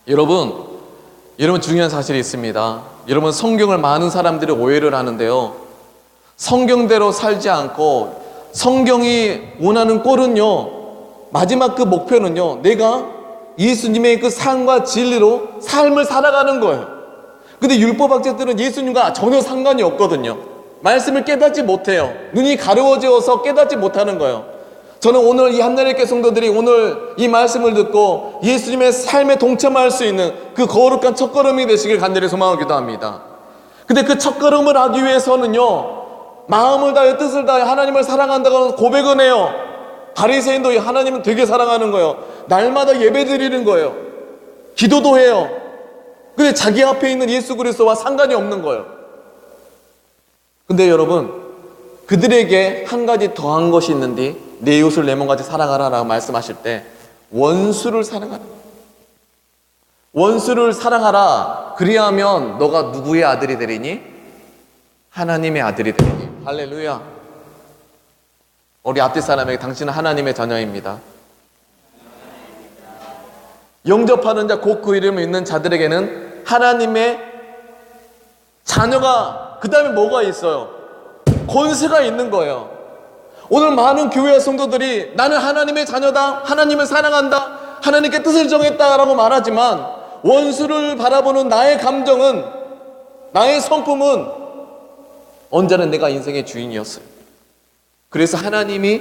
여러분 중요한 사실이 있습니다. 여러분, 성경을 많은 사람들이 오해를 하는데요, 성경대로 살지 않고 성경이 원하는 꼴은요, 마지막 그 목표는요, 내가 예수님의 그 삶과 진리로 삶을 살아가는 거예요. 근데 율법학자들은 예수님과 전혀 상관이 없거든요. 말씀을 깨닫지 못해요. 눈이 가려워져서 깨닫지 못하는 거예요. 저는 오늘 이 한나라교회 성도들이 오늘 이 말씀을 듣고 예수님의 삶에 동참할 수 있는 그 거룩한 첫걸음이 되시길 간절히 소망하기도 합니다. 근데 그 첫걸음을 하기 위해서는요, 마음을 다해 뜻을 다해 하나님을 사랑한다고 고백은 해요. 바리새인도 하나님은 되게 사랑하는 거예요. 날마다 예배 드리는 거예요. 기도도 해요. 근데 자기 앞에 있는 예수 그리스도와 상관이 없는 거예요. 근데 여러분, 그들에게 한 가지 더한 것이 있는데 내 이웃을 내 몸같이 사랑하라라고 말씀하실 때 원수를 사랑하라. 원수를 사랑하라. 그리하면 너가 누구의 아들이 되리니? 하나님의 아들이 되리니. 할렐루야. 우리 앞뒤 사람에게 당신은 하나님의 자녀입니다. 영접하는 자 곧 그 이름을 읽는 자들에게는 하나님의 자녀가, 그 다음에 뭐가 있어요? 권세가 있는 거예요. 오늘 많은 교회 성도들이 나는 하나님의 자녀다, 하나님을 사랑한다, 하나님께 뜻을 정했다라고 말하지만 원수를 바라보는 나의 감정은, 나의 성품은 언제나 내가 인생의 주인이었어요. 그래서 하나님이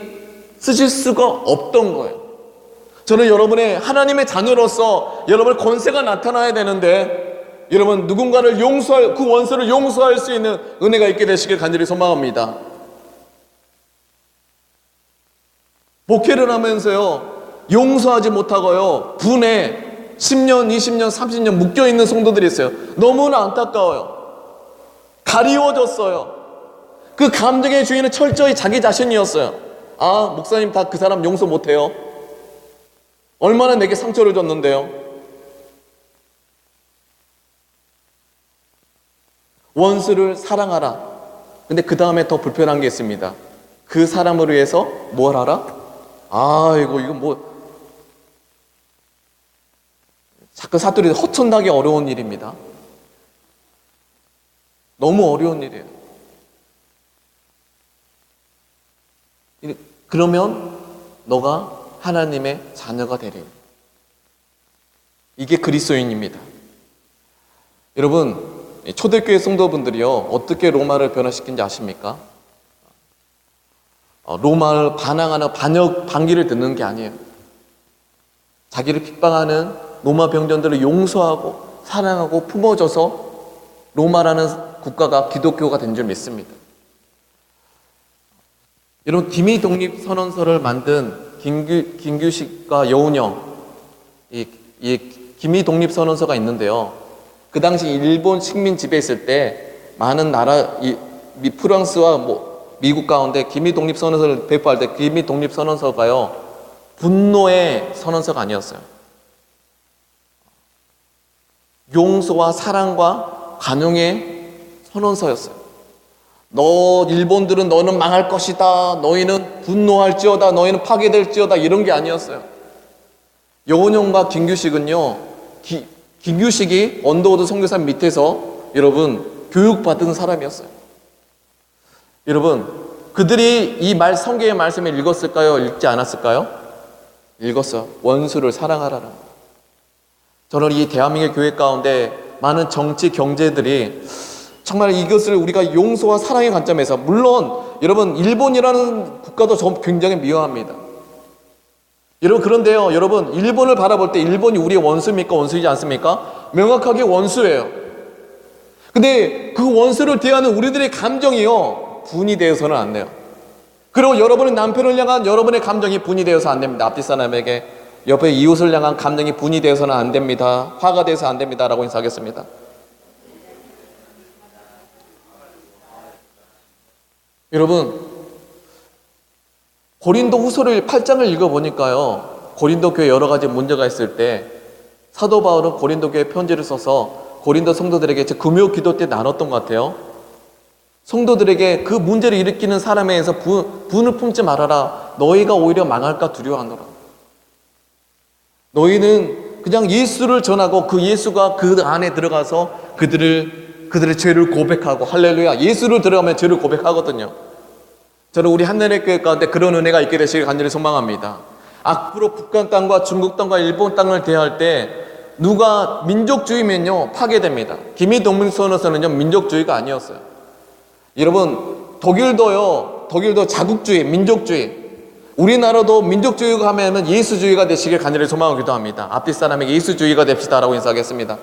쓰실 수가 없던 거예요. 저는 여러분의 하나님의 자녀로서 여러분의 권세가 나타나야 되는데, 여러분 누군가를 용서할, 그 원수를 용서할 수 있는 은혜가 있게 되시길 간절히 소망합니다. 목회를 하면서요, 용서하지 못하고요, 분에 10년, 20년, 30년 묶여있는 성도들이 있어요. 너무나 안타까워요. 가리워졌어요. 그 감정의 주인은 철저히 자기 자신이었어요. 아, 목사님 다 그 사람 용서 못해요. 얼마나 내게 상처를 줬는데요. 원수를 사랑하라. 근데 그 다음에 더 불편한 게 있습니다. 그 사람을 위해서 뭘 하라? 아이고, 이거 뭐 자꾸 사투리 허천나게 어려운 일입니다. 너무 어려운 일이에요. 그러면 너가 하나님의 자녀가 되리라. 이게 그리스도인입니다. 여러분, 초대교회 성도분들이요, 어떻게 로마를 변화시킨지 아십니까? 로마를 반항하는 반기를 듣는 게 아니에요. 자기를 핍박하는 로마 병정들을 용서하고 사랑하고 품어줘서 로마라는 국가가 기독교가 된 줄 믿습니다. 여러분, 기미독립선언서를 만든 김규식과 여운형, 이 기미독립선언서가 있는데요, 그 당시 일본 식민 지배 있을 때 많은 나라, 프랑스와 미국 가운데 기미독립선언서를 배포할 때 기미독립선언서가요, 분노의 선언서가 아니었어요. 용서와 사랑과 관용의 선언서였어요. 너 일본들은 너는 망할 것이다, 너희는 분노할지어다, 너희는 파괴될지어다, 이런 게 아니었어요. 여운형과 김규식은요, 김규식이 언더우드 선교사 밑에서 여러분 교육받은 사람이었어요. 여러분, 그들이 이 성경의 말씀을 읽었을까요? 읽지 않았을까요? 읽었어요. 원수를 사랑하라는. 저는 이 대한민국 교회 가운데 많은 정치 경제들이 정말 이것을 우리가 용서와 사랑의 관점에서, 물론 여러분 일본이라는 국가도 굉장히 미워합니다. 여러분, 그런데요, 여러분, 일본을 바라볼 때 일본이 우리의 원수입니까? 원수이지 않습니까? 명확하게 원수예요. 근데 그 원수를 대하는 우리들의 감정이요, 분이 되어서는 안 돼요. 그리고 여러분의 남편을 향한 여러분의 감정이 분이 되어서 안 됩니다. 앞뒤 사람에게 옆에 이웃을 향한 감정이 분이 되어서는 안 됩니다. 화가 돼서 안 됩니다. 라고 인사하겠습니다. 여러분, 고린도 후서를 8장을 읽어보니까요, 고린도 교회 여러 가지 문제가 있을 때 사도 바울은 고린도 교회 편지를 써서 고린도 성도들에게 금요 기도 때 나눴던 것 같아요. 성도들에게 그 문제를 일으키는 사람에 의해서 분을 품지 말아라. 너희가 오히려 망할까 두려워하노라. 너희는 그냥 예수를 전하고 그 예수가 그 안에 들어가서 그들의 죄를 고백하고, 할렐루야, 예수를 들어가면 죄를 고백하거든요. 저는 우리 한나라의 교회 가운데 그런 은혜가 있게 되시길 간절히 소망합니다. 앞으로 북한 땅과 중국 땅과 일본 땅을 대할 때 누가 민족주의면요 파괴됩니다. 김일동맹선언서는요 민족주의가 아니었어요. 여러분, 독일도 자국주의, 민족주의. 우리나라도 민족주의가 하면 예수주의가 되시길 간절히 소망을 기도합니다. 앞뒤 사람에게 예수주의가 됩시다라고 인사하겠습니다.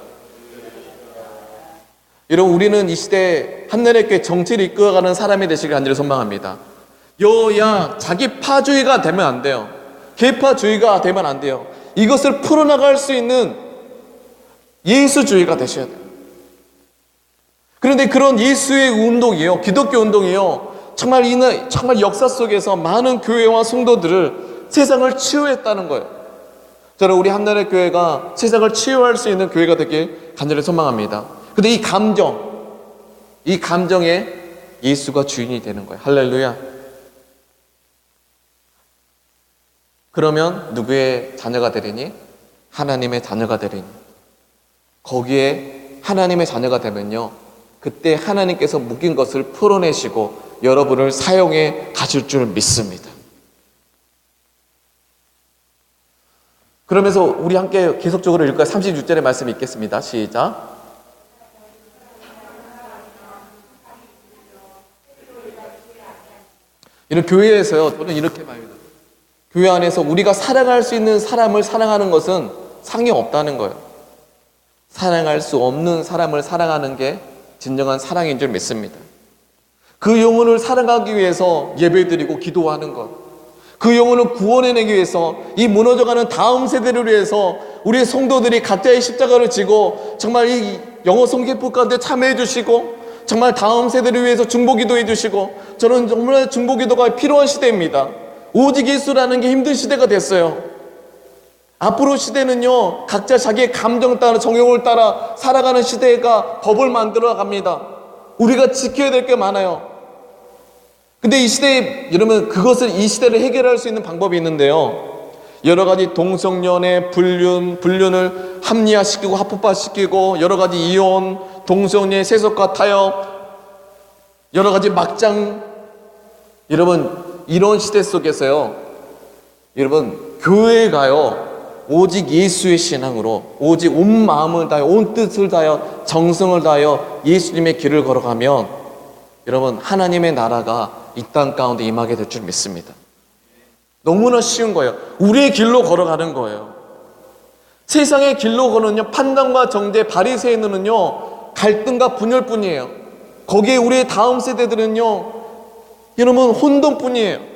여러분, 우리는 이 시대에 한나라교회 정치를 이끌어가는 사람이 되시길 간절히 소망합니다. 여야 자기 파주의가 되면 안 돼요. 계파주의가 되면 안 돼요. 이것을 풀어나갈 수 있는 예수주의가 되셔야 돼요. 그런데 그런 예수의 운동이요, 기독교 운동이요, 정말 역사 속에서 많은 교회와 성도들을, 세상을 치유했다는 거예요. 저는 우리 한나라 교회가 세상을 치유할 수 있는 교회가 되길 간절히 소망합니다. 근데 이 감정에 예수가 주인이 되는 거예요. 할렐루야. 그러면 누구의 자녀가 되리니? 하나님의 자녀가 되리니. 거기에 하나님의 자녀가 되면요, 그때 하나님께서 묶인 것을 풀어내시고 여러분을 사용해 가실 줄 믿습니다. 그러면서 우리 함께 계속적으로 읽을까요? 36절의 말씀 읽겠습니다. 시작. 이런 교회에서요, 저는 이렇게 말합니다. 교회 안에서 우리가 사랑할 수 있는 사람을 사랑하는 것은 상이 없다는 거예요. 사랑할 수 없는 사람을 사랑하는 게 진정한 사랑인 줄 믿습니다. 그 영혼을 사랑하기 위해서 예배드리고 기도하는 것, 그 영혼을 구원해내기 위해서, 이 무너져가는 다음 세대를 위해서 우리 성도들이 각자의 십자가를 지고 정말 이 영어 성경법 가운데 참여해 주시고, 정말 다음 세대를 위해서 중보기도 해주시고, 저는 정말 중보기도가 필요한 시대입니다. 오직 예수라는 게 힘든 시대가 됐어요. 앞으로 시대는요, 각자 자기의 감정 따라, 정욕을 따라 살아가는 시대가 법을 만들어 갑니다. 우리가 지켜야 될 게 많아요. 근데 이 시대에, 여러분, 이 시대를 해결할 수 있는 방법이 있는데요, 여러 가지 동성연애, 불륜을 합리화시키고 합법화시키고, 여러 가지 이혼, 동성애, 세속화, 타협, 여러 가지 막장. 여러분, 이런 시대 속에서요, 여러분, 교회가요, 오직 예수의 신앙으로, 오직 온 마음을 다하여, 온 뜻을 다하여, 정성을 다하여 예수님의 길을 걸어가면, 여러분, 하나님의 나라가 이 땅 가운데 임하게 될 줄 믿습니다. 너무나 쉬운 거예요. 우리의 길로 걸어가는 거예요. 세상의 길로 걸으면요, 판단과 정죄, 바리새인은요 갈등과 분열뿐이에요. 거기에 우리의 다음 세대들은요, 여러분, 혼돈뿐이에요.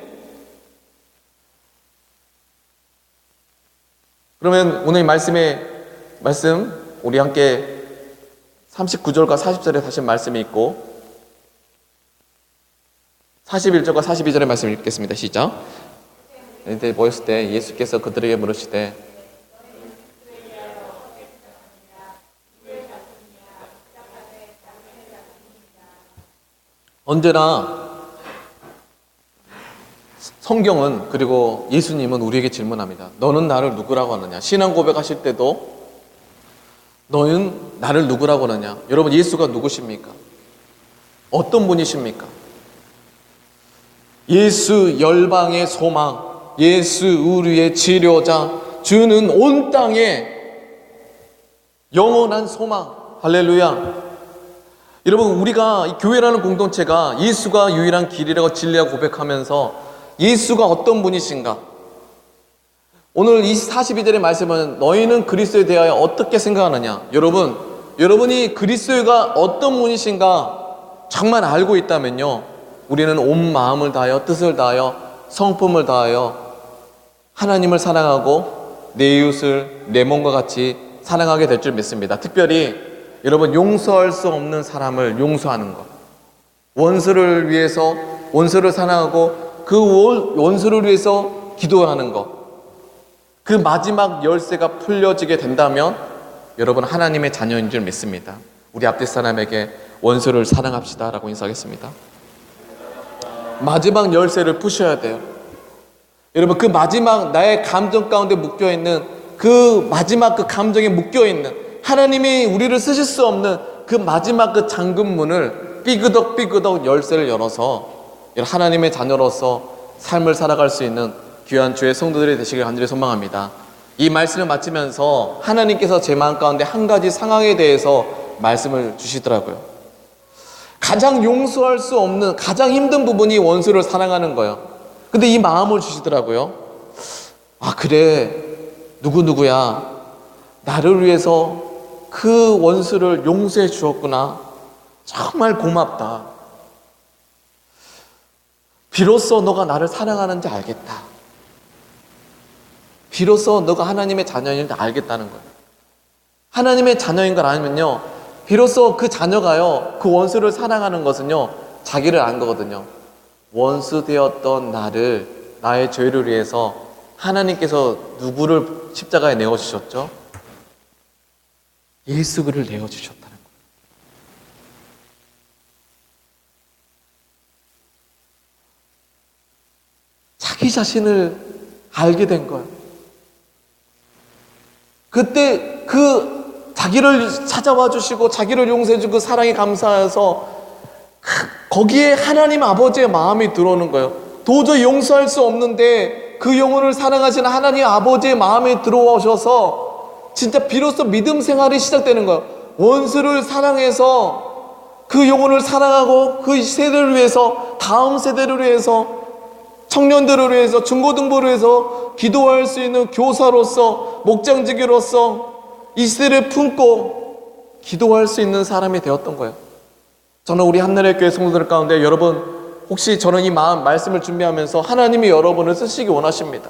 그러면 오늘 말씀 우리 함께 39절과 40절에 다시 말씀이 있고 41절과 42절의 말씀 읽겠습니다. 시작. 이때 모였을 때 예수께서 그들에게 물으시되 언제나 성경은, 그리고 예수님은 우리에게 질문합니다. 너는 나를 누구라고 하느냐? 신앙 고백하실 때도 너는 나를 누구라고 하느냐? 여러분, 예수가 누구십니까? 어떤 분이십니까? 예수 열방의 소망, 예수 우리의 치료자, 주는 온 땅에 영원한 소망. 할렐루야. 여러분, 우리가 이 교회라는 공동체가 예수가 유일한 길이라고 진리라고 고백하면서 예수가 어떤 분이신가? 오늘 이 42절의 말씀은 너희는 그리스도에 대하여 어떻게 생각하느냐? 여러분이 그리스도가 어떤 분이신가 정말 알고 있다면요, 우리는 온 마음을 다하여, 뜻을 다하여, 성품을 다하여 하나님을 사랑하고 내 이웃을 내 몸과 같이 사랑하게 될 줄 믿습니다. 특별히 여러분, 용서할 수 없는 사람을 용서하는 것, 원수를 위해서 원수를 사랑하고 그 원수를 위해서 기도하는 것, 그 마지막 열쇠가 풀려지게 된다면 여러분 하나님의 자녀인 줄 믿습니다. 우리 앞뒷 사람에게 원수를 사랑합시다 라고 인사하겠습니다. 마지막 열쇠를 푸셔야 돼요. 여러분, 그 마지막 나의 감정 가운데 묶여있는 그 마지막 그 감정에 묶여있는 하나님이 우리를 쓰실 수 없는 그 마지막 그 잠금문을 삐그덕 열쇠를 열어서 하나님의 자녀로서 삶을 살아갈 수 있는 귀한 주의 성도들이 되시길 간절히 소망합니다. 이 말씀을 마치면서 하나님께서 제 마음 가운데 한 가지 상황에 대해서 말씀을 주시더라고요. 가장 용서할 수 없는 가장 힘든 부분이 원수를 사랑하는 거예요. 근데 이 마음을 주시더라고요. 아, 그래, 누구누구야, 나를 위해서 그 원수를 용서해 주었구나, 정말 고맙다, 비로소 너가 나를 사랑하는지 알겠다, 비로소 너가 하나님의 자녀인지 알겠다는 거예요. 하나님의 자녀인 걸 알면요, 비로소 그 자녀가요, 그 원수를 사랑하는 것은요, 자기를 안 거거든요. 원수 되었던 나를, 나의 죄를 위해서 하나님께서 누구를 십자가에 내어주셨죠? 예수 그를 내어주셨다는 거예요. 자기 자신을 알게 된 거예요. 그때 그 자기를 찾아와 주시고 자기를 용서해 주고 사랑에 감사해서 거기에 하나님 아버지의 마음이 들어오는 거예요. 도저히 용서할 수 없는데 그 영혼을 사랑하시는 하나님 아버지의 마음이 들어오셔서 진짜 비로소 믿음 생활이 시작되는 거예요. 원수를 사랑해서 그 영혼을 사랑하고 그 세대를 위해서, 다음 세대를 위해서, 청년들을 위해서, 중고등부를 위해서 기도할 수 있는 교사로서, 목장지기로서 이 시대를 품고 기도할 수 있는 사람이 되었던 거예요. 저는 우리 한나라의 교회 성도들 가운데 여러분, 혹시 저는 이 말씀을 준비하면서 하나님이 여러분을 쓰시기 원하십니다.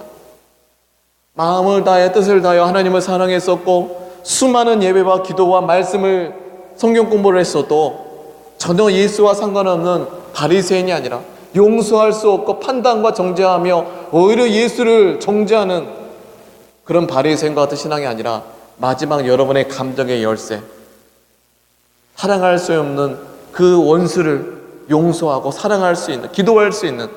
마음을 다해 뜻을 다하여 하나님을 사랑했었고 수많은 예배와 기도와 말씀을, 성경 공부를 했어도 전혀 예수와 상관없는 바리새인이 아니라 용서할 수 없고 판단과 정죄하며 오히려 예수를 정죄하는 그런 바리새인과 같은 신앙이 아니라 마지막 여러분의 감정의 열쇠, 사랑할 수 없는 그 원수를 용서하고 사랑할 수 있는, 기도할 수 있는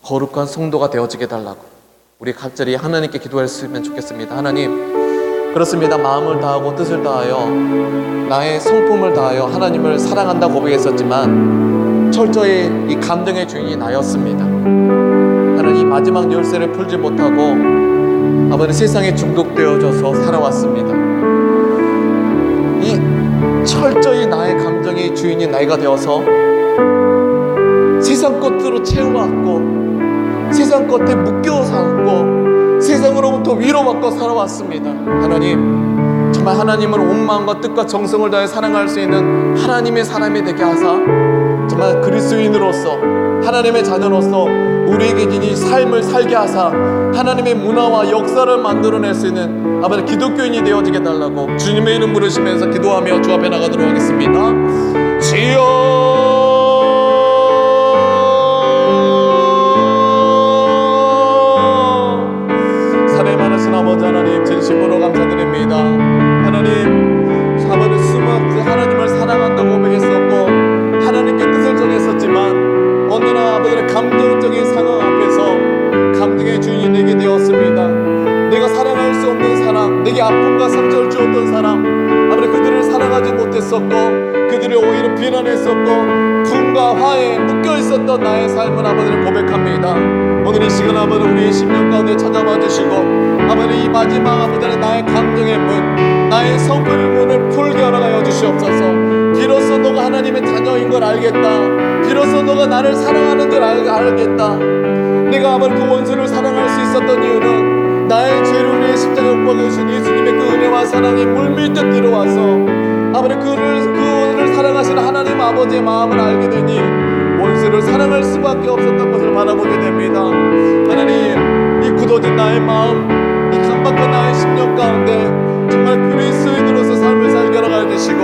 거룩한 성도가 되어지게 달라고 우리 갑자기 하나님께 기도했으면 좋겠습니다. 하나님, 그렇습니다. 마음을 다하고 뜻을 다하여 나의 성품을 다하여 하나님을 사랑한다 고백했었지만 철저히 이 감정의 주인이 나였습니다. 하나님, 마지막 열쇠를 풀지 못하고 아버지 세상에 중독되어져서 살아왔습니다. 이 철저히 나의 감정의 주인이 나이가 되어서 세상 것으로 채워왔고 세상 것에 묶여 살고 세상으로부터 위로받고 살아왔습니다. 하나님, 정말 하나님을 온 마음과 뜻과 정성을 다해 사랑할 수 있는 하나님의 사람이 되게 하사 정말 그리스도인으로서, 하나님의 자녀로서 우리에게 이 삶을 살게 하사 하나님의 문화와 역사를 만들어낼 수 있는 아버지 기독교인이 되어지게 달라고 주님의 이름 부르시면서 기도하며 주 앞에 나가도록 하겠습니다. 주여, 아버지 하나님, 진심으로 감사드립니다. 하나님, 아버지 수많은 하나님을 사랑한다고 고백했었고 하나님께 뜻을 정했었지만 어느 날 아버지의 감정적인 상황 앞에서 감정의 주인이 되게 되었습니다. 내가 사랑할 수 없는 사람, 내게 아픔과 상처를 주었던 사람, 아버지 그들을 사랑하지 못했었고 그들을 오히려 비난했었고 분과 화에 묶여있었던 나의 삶을 아버지를 고백합니다. 오늘 이 시간 아버지 우리의 심령 가운데 찾아와 주시고 아버지 이 마지막 아버지는 나의 감정의 문, 나의 성품의 문을 풀게 허락하여 주시옵소서. 비로소 너가 하나님의 자녀인 걸 알겠다. 비로소 너가 나를 사랑하는 줄 알겠다. 내가 아버지 그 원수를 사랑할 수 있었던 이유는 나의 죄를 위해 십자가에 못 박으신 예수님의 그 은혜와 사랑이 물밀듯 들어와서 아버지 그를 사랑하시는 하나님 아버지의 마음을 알게 되니 원수를 사랑할 수밖에 없었던 것을 바라보게 됩니다. 하나님, 이 굳어진 나의 마음, 이 천박한 나의 10년 가운데 정말 그리스도인으로서 삶을 살게 하여 주시고,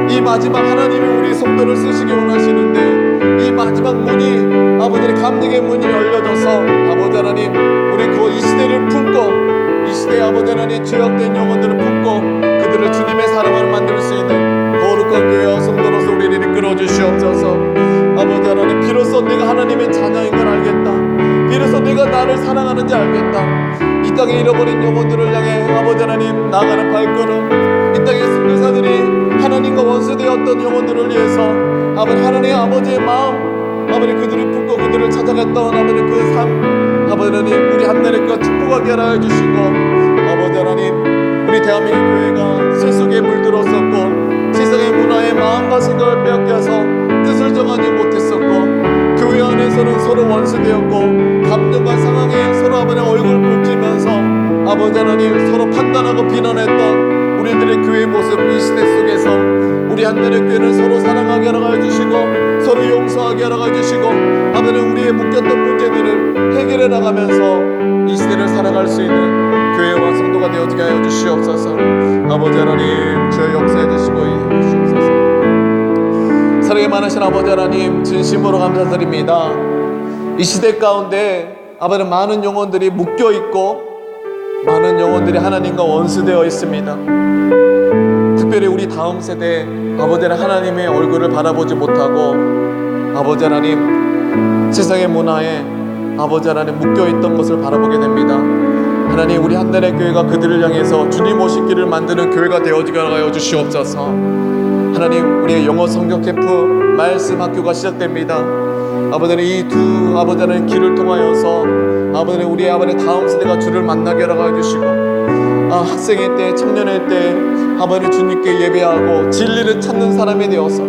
이 마지막 하나님이 우리 성도를 쓰시기 원하시는데 이 마지막 문이 아버지의 감격의 문이 열려져서 아버지 하나님, 우리 그 이 시대를 품고, 이 시대의 아버지 하나님 죄악된 영혼들을 품고 그들을 주님의 사랑을 만들 수 있는 거룩한 교회와 성도로서 우리를 이끌어 주시옵소서. 아버지 하나님, 비로소 내가 하나님의 자녀인 걸 알겠다. 비로소 내가 나를 사랑하는지 알겠다. 이 땅에 잃어버린 영혼들을 향해 아버지 하나님 나아가는 발걸음, 이 땅의 선교사들이 하나님과 원수되었던 영혼들을 위해서 하나님 아버지의 마음, 아버지 그들을 품고 그들을 찾아갔던 아버지 그 삶, 아버지 하나님 우리 하늘의 축복하게 하여 주시고, 아버지 하나님 우리 대한민국 교회가 세속에 물들었었고 세상의 문화의 마음과 생각을 빼앗겨 서 뜻을 정하지 못했었고, 교회 안에서는 서로 원수되었고 감정과 상황에 서로 아버지 얼굴 붉히면서 아버지 하나님 서로 판단하고 비난했던 우리들의 교회의 모습, 이 시대 속에서 우리 하늘의 교회는 서로 사랑하게 하여 주시고 서로 용서하게 하여 주시고, 아버지 우리의 묶였던 문제들을 해결해 나가면서 이 시대를 살아갈 수 있는 교회와 성도가 되어지게 하여 주시옵소서. 아버지 하나님 주의 역사해 주시고 주옵소서. 사랑이 많으신 아버지 하나님, 진심으로 감사드립니다. 이 시대 가운데 아버지 많은 영혼들이 묶여있고 많은 영혼들이 하나님과 원수되어 있습니다. 특별히 우리 다음 세대 아버지 하나님의 얼굴을 바라보지 못하고 아버지 하나님 세상의 문화에 아버지 하나님 묶여있던 것을 바라보게 됩니다. 하나님 우리 한나라의 교회가 그들을 향해서 주님 오실 길을 만드는 교회가 되어지게 하여 주시옵소서. 하나님 우리의 영어 성경 캠프 말씀 학교가 시작됩니다. 아버지 이 두 아버지 하나님 길을 통하여서 아버지 우리의 아버지 다음 세대가 주를 만나게 하여 주시고, 학생의 때 청년의 때 아버지 주님께 예배하고 진리를 찾는 사람이 되어서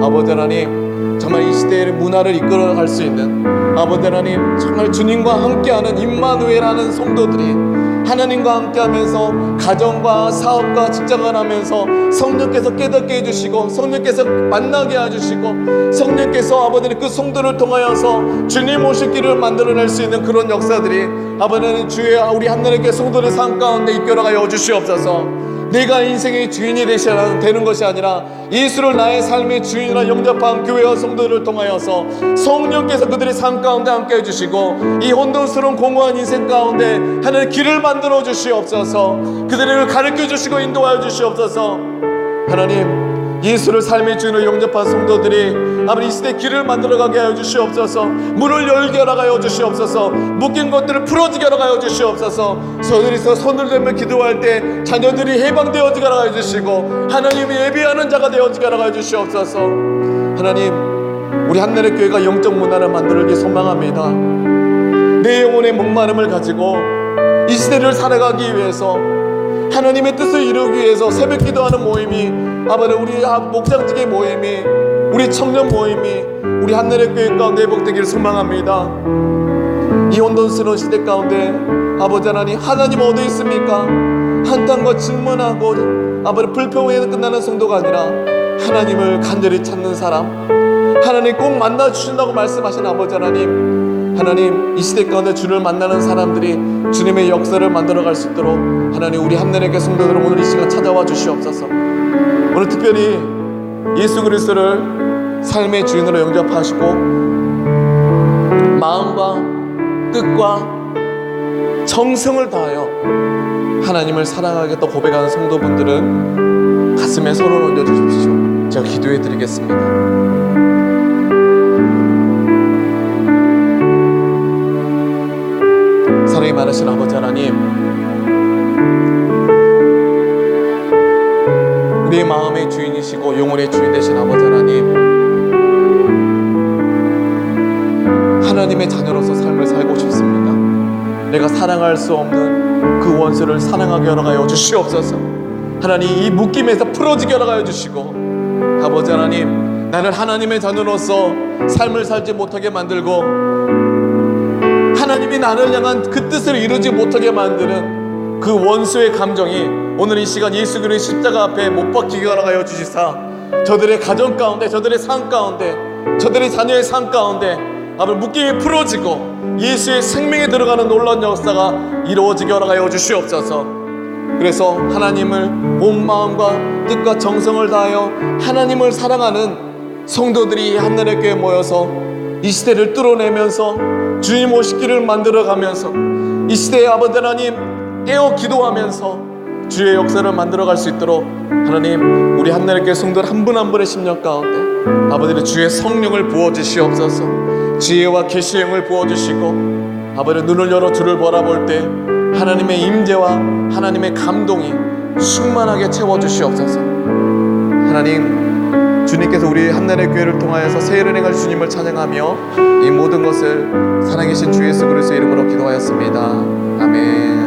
아버지 하나님 정말 이 시대의 문화를 이끌어갈 수 있는 아버지 하나님 정말 주님과 함께하는 임마누엘하는 성도들이 하나님과 함께하면서 가정과 사업과 직장을 하면서 성령께서 깨닫게 해주시고 성령께서 만나게 해주시고 성령께서 아버지는 그 성도를 통하여서 주님 오실 길을 만들어낼 수 있는 그런 역사들이 아버지는 주의 우리 한나라의 교회 성도들 삶 가운데 이끌어가여 주시옵소서. 내가 인생의 주인이 되는 것이 아니라 예수를 나의 삶의 주인이라 영접한 교회와 성도들을 통하여서 성령께서 그들의 삶 가운데 함께 해주시고 이 혼돈스러운 공허한 인생 가운데 하나님의 길을 만들어 주시옵소서. 그들을 가르쳐 주시고 인도하여 주시옵소서. 하나님 예수를 삶의 주인으로 영접한 성도들이 아버지 이 시대 길을 만들어가게 하여 주시옵소서. 문을 열게 하여 주시옵소서. 묶인 것들을 풀어지게 하여 주시옵소서. 저들이서 손을 들며 기도할 때 자녀들이 해방되어지게 하여 주시고 하나님이 예비하는 자가 되어지게 하여 주시옵소서. 하나님 우리 한나라의 교회가 영적 문화를 만들기 소망합니다. 내 영혼의 목마름을 가지고 이 시대를 살아가기 위해서 하나님의 뜻을 이루기 위해서 새벽 기도하는 모임이 아버지 우리 목장직의 모임이 우리 청년 모임이 우리 한나라의 교회 가운데 회복되기를 소망합니다. 이 혼돈스러운 시대 가운데 아버지 하나님 어디 있습니까? 한탄과 질문하고 아버지 불평에 끝나는 성도가 아니라 하나님을 간절히 찾는 사람, 하나님 꼭 만나 주신다고 말씀하신 아버지 하나님 이 시대 가운데 주를 만나는 사람들이 주님의 역사를 만들어갈 수 있도록 하나님 우리 한나라의 교회 성도들은 오늘 이 시간 찾아와 주시옵소서. 오늘 특별히 예수 그리스도를 삶의 주인으로 영접하시고 마음과 뜻과 정성을 다하여 하나님을 사랑하겠다 고백하는 성도분들은 가슴에 손을 얹어 주십시오. 제가 기도해 드리겠습니다. 사랑이 많으신 아버지 하나님, 우리의 마음의 주인이시고 영혼의 주인 되신 아버지 하나님, 하나님의 자녀로서 삶을 살고 싶습니다. 내가 사랑할 수 없는 그 원수를 사랑하게 하여 주시옵소서. 하나님 이 묶임에서 풀어지게 하여 주시고 아버지 하나님 나를 하나님의 자녀로서 삶을 살지 못하게 만들고 하나님이 나를 향한 그 뜻을 이루지 못하게 만드는 그 원수의 감정이 오늘 이 시간 예수 그리스도의 십자가 앞에 못 박히게 하여 주시사 저들의 가정 가운데 저들의 삶 가운데 저들의 자녀의 삶 가운데 아버지 묶임이 풀어지고 예수의 생명에 들어가는 놀라운 역사가 이루어지게 허락하여 주시옵소서. 그래서 하나님을 온 마음과 뜻과 정성을 다하여 하나님을 사랑하는 성도들이 하늘의 교회에 모여서 이 시대를 뚫어내면서 주님 오시기를 만들어가면서 이 시대의 아버지 하나님 깨어 기도하면서 주의 역사를 만들어갈 수 있도록 하나님 우리 하늘의 교회 성도들 한 분 한 분의 심령 가운데 아버지는 주의 성령을 부어주시옵소서. 지혜와 계시의 영을 부어주시고 아버지 눈을 열어 주를 바라볼 때 하나님의 임재와 하나님의 감동이 충만하게 채워주시옵소서. 하나님, 주님께서 우리 한나라의 교회를 통하여서 새 일을 행할 주님을 찬양하며 이 모든 것을 살아계신 주 예수 그리스도의 이름으로 기도하였습니다. 아멘.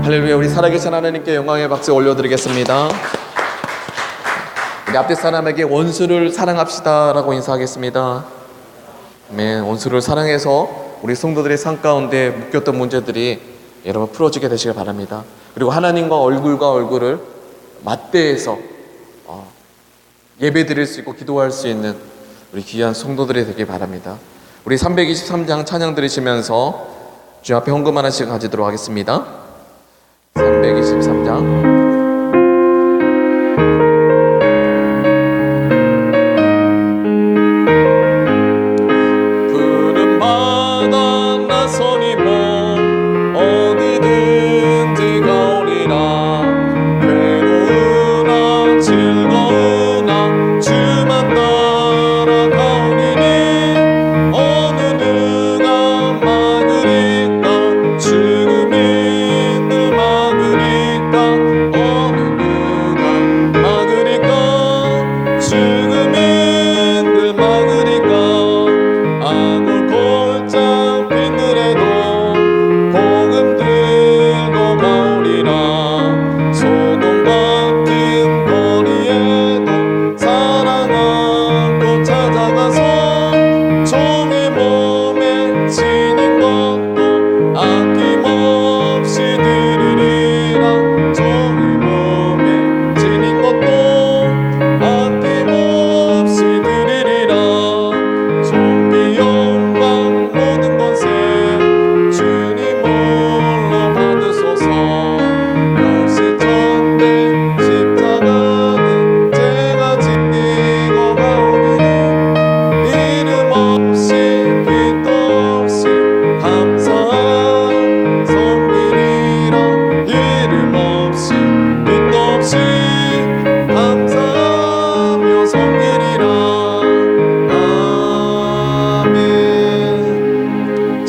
할렐루야. 우리 살아계신 하나님께 영광의 박수 올려드리겠습니다. 우리 앞에 사람에게 원수를 사랑합시다 라고 인사하겠습니다. 아멘. 원수를 사랑해서 우리 성도들의 삶 가운데 묶였던 문제들이 여러분 풀어지게 되시길 바랍니다. 그리고 하나님과 얼굴과 얼굴을 맞대해서 예배 드릴 수 있고 기도할 수 있는 우리 귀한 성도들이 되길 바랍니다. 우리 323장 찬양 들으시면서 주 앞에 헌금 하나씩 가지도록 하겠습니다. 323장.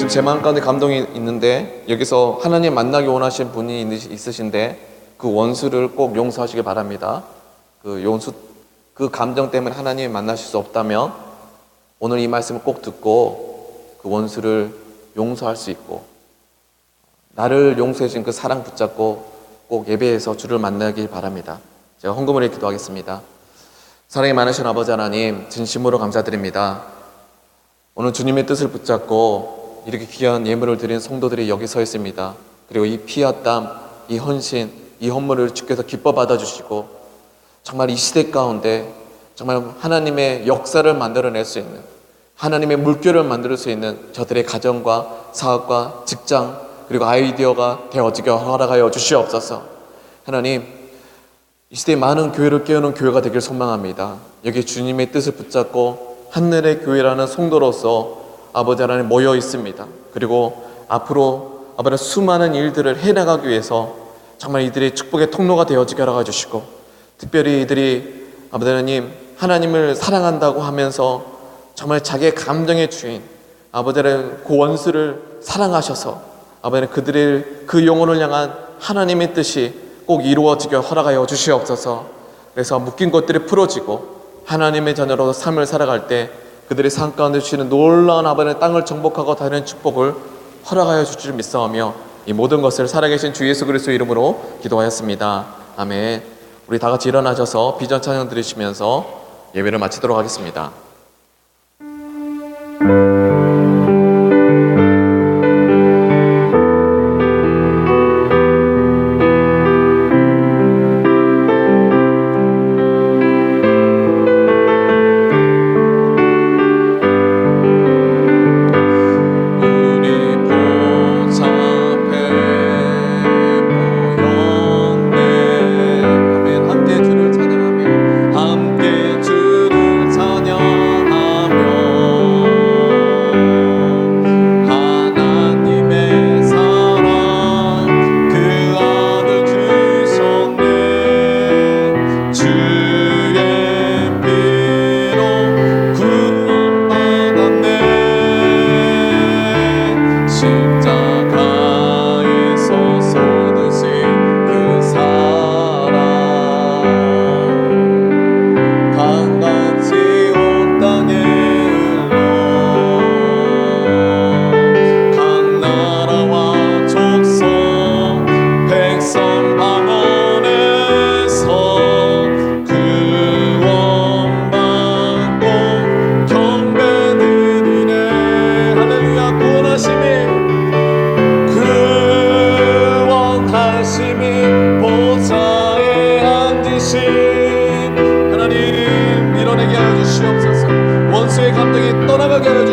제 마음 가운데 감동이 있는데 여기서 하나님 만나기 원하시는 분이 있으신데 그 원수를 꼭 용서하시길 바랍니다. 그 감정 때문에 하나님 만나실 수 없다면 오늘 이 말씀을 꼭 듣고 그 원수를 용서할 수 있고 나를 용서해 준 그 사랑 붙잡고 꼭 예배에서 주를 만나길 바랍니다. 제가 헌금을 해 기도하겠습니다. 사랑이 많으신 아버지 하나님, 진심으로 감사드립니다. 오늘 주님의 뜻을 붙잡고 이렇게 귀한 예물을 드린 성도들이 여기 서 있습니다. 그리고 이 피와 땀, 이 헌신, 이 헌물을 주께서 기뻐 받아주시고 정말 이 시대 가운데 정말 하나님의 역사를 만들어낼 수 있는, 하나님의 물결을 만들 수 있는 저들의 가정과 사업과 직장 그리고 아이디어가 되어지게 허락하여 주시옵소서. 하나님, 이 시대에 많은 교회를 깨우는 교회가 되길 소망합니다. 여기 주님의 뜻을 붙잡고 하늘의 교회라는 성도로서 아버지 하나님 모여 있습니다. 그리고 앞으로 아버지 수많은 일들을 해나가기 위해서 정말 이들의 축복의 통로가 되어지게 하여 주시고 특별히 이들이 아버지 하나님 하나님을 사랑한다고 하면서 정말 자기의 감정의 주인 아버지 하나님 그 원수를 사랑하셔서 아버지 하나님 그들의 그 영혼을 향한 하나님의 뜻이 꼭 이루어지게 허락하여 주시옵소서. 그래서 묶인 것들이 풀어지고 하나님의 자녀로 삶을 살아갈 때 그들의 삶 가운데 주시는 놀라운 아버지의 땅을 정복하고 다니는 축복을 허락하여 주실 줄 믿사오며 이 모든 것을 살아계신 주 예수 그리스도의 이름으로 기도하였습니다. 아멘. 우리 다 같이 일어나셔서 비전 찬양 드리시면서 예배를 마치도록 하겠습니다.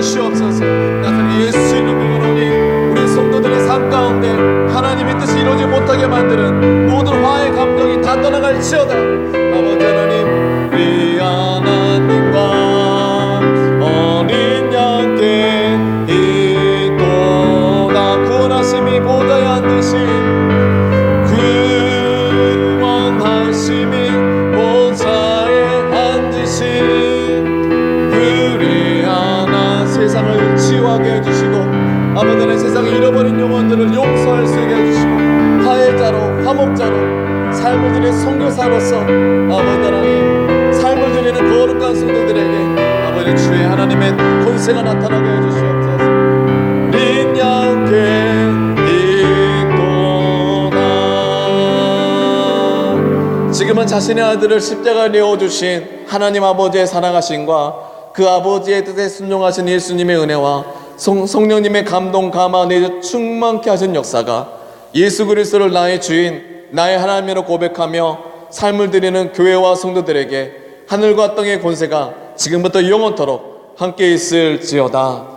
주시옵소서. 나사렛 예수 이름으로 우리 성도들의 삶 가운데 하나님의 뜻이 이루어지지 못하게 만드는 모든 화의 감정이 다 떠나갈지어다. 아버지 하나님, 우리 하나님과 어린 양께 있도다. 구원하심이 보좌에 앉으신 구원하심이 보좌에 앉으신 우리 하나 세상을 치유하게 해주시고 아버지 하나님 세상에 잃어버린 영혼들을 용서할 수 있게 해주시고 화해자로 화목자로 삶을 드리는 선교사로서 아버지 하나님 삶을 드리는 거룩한 성도들에게 아버지 주의 하나님의 권세가 나타나게 해주시옵소서. 어린 양께 있도다. 지금은 자신의 아들을 십자가에 내어주신 하나님 아버지의 사랑하심과 그 아버지의 뜻에 순종하신 예수님의 은혜와 성령님의 감동 감화 내주 충만케 하신 역사가 예수 그리스도를 나의 주인 나의 하나님으로 고백하며 삶을 드리는 교회와 성도들에게 하늘과 땅의 권세가 지금부터 영원토록 함께 있을지어다.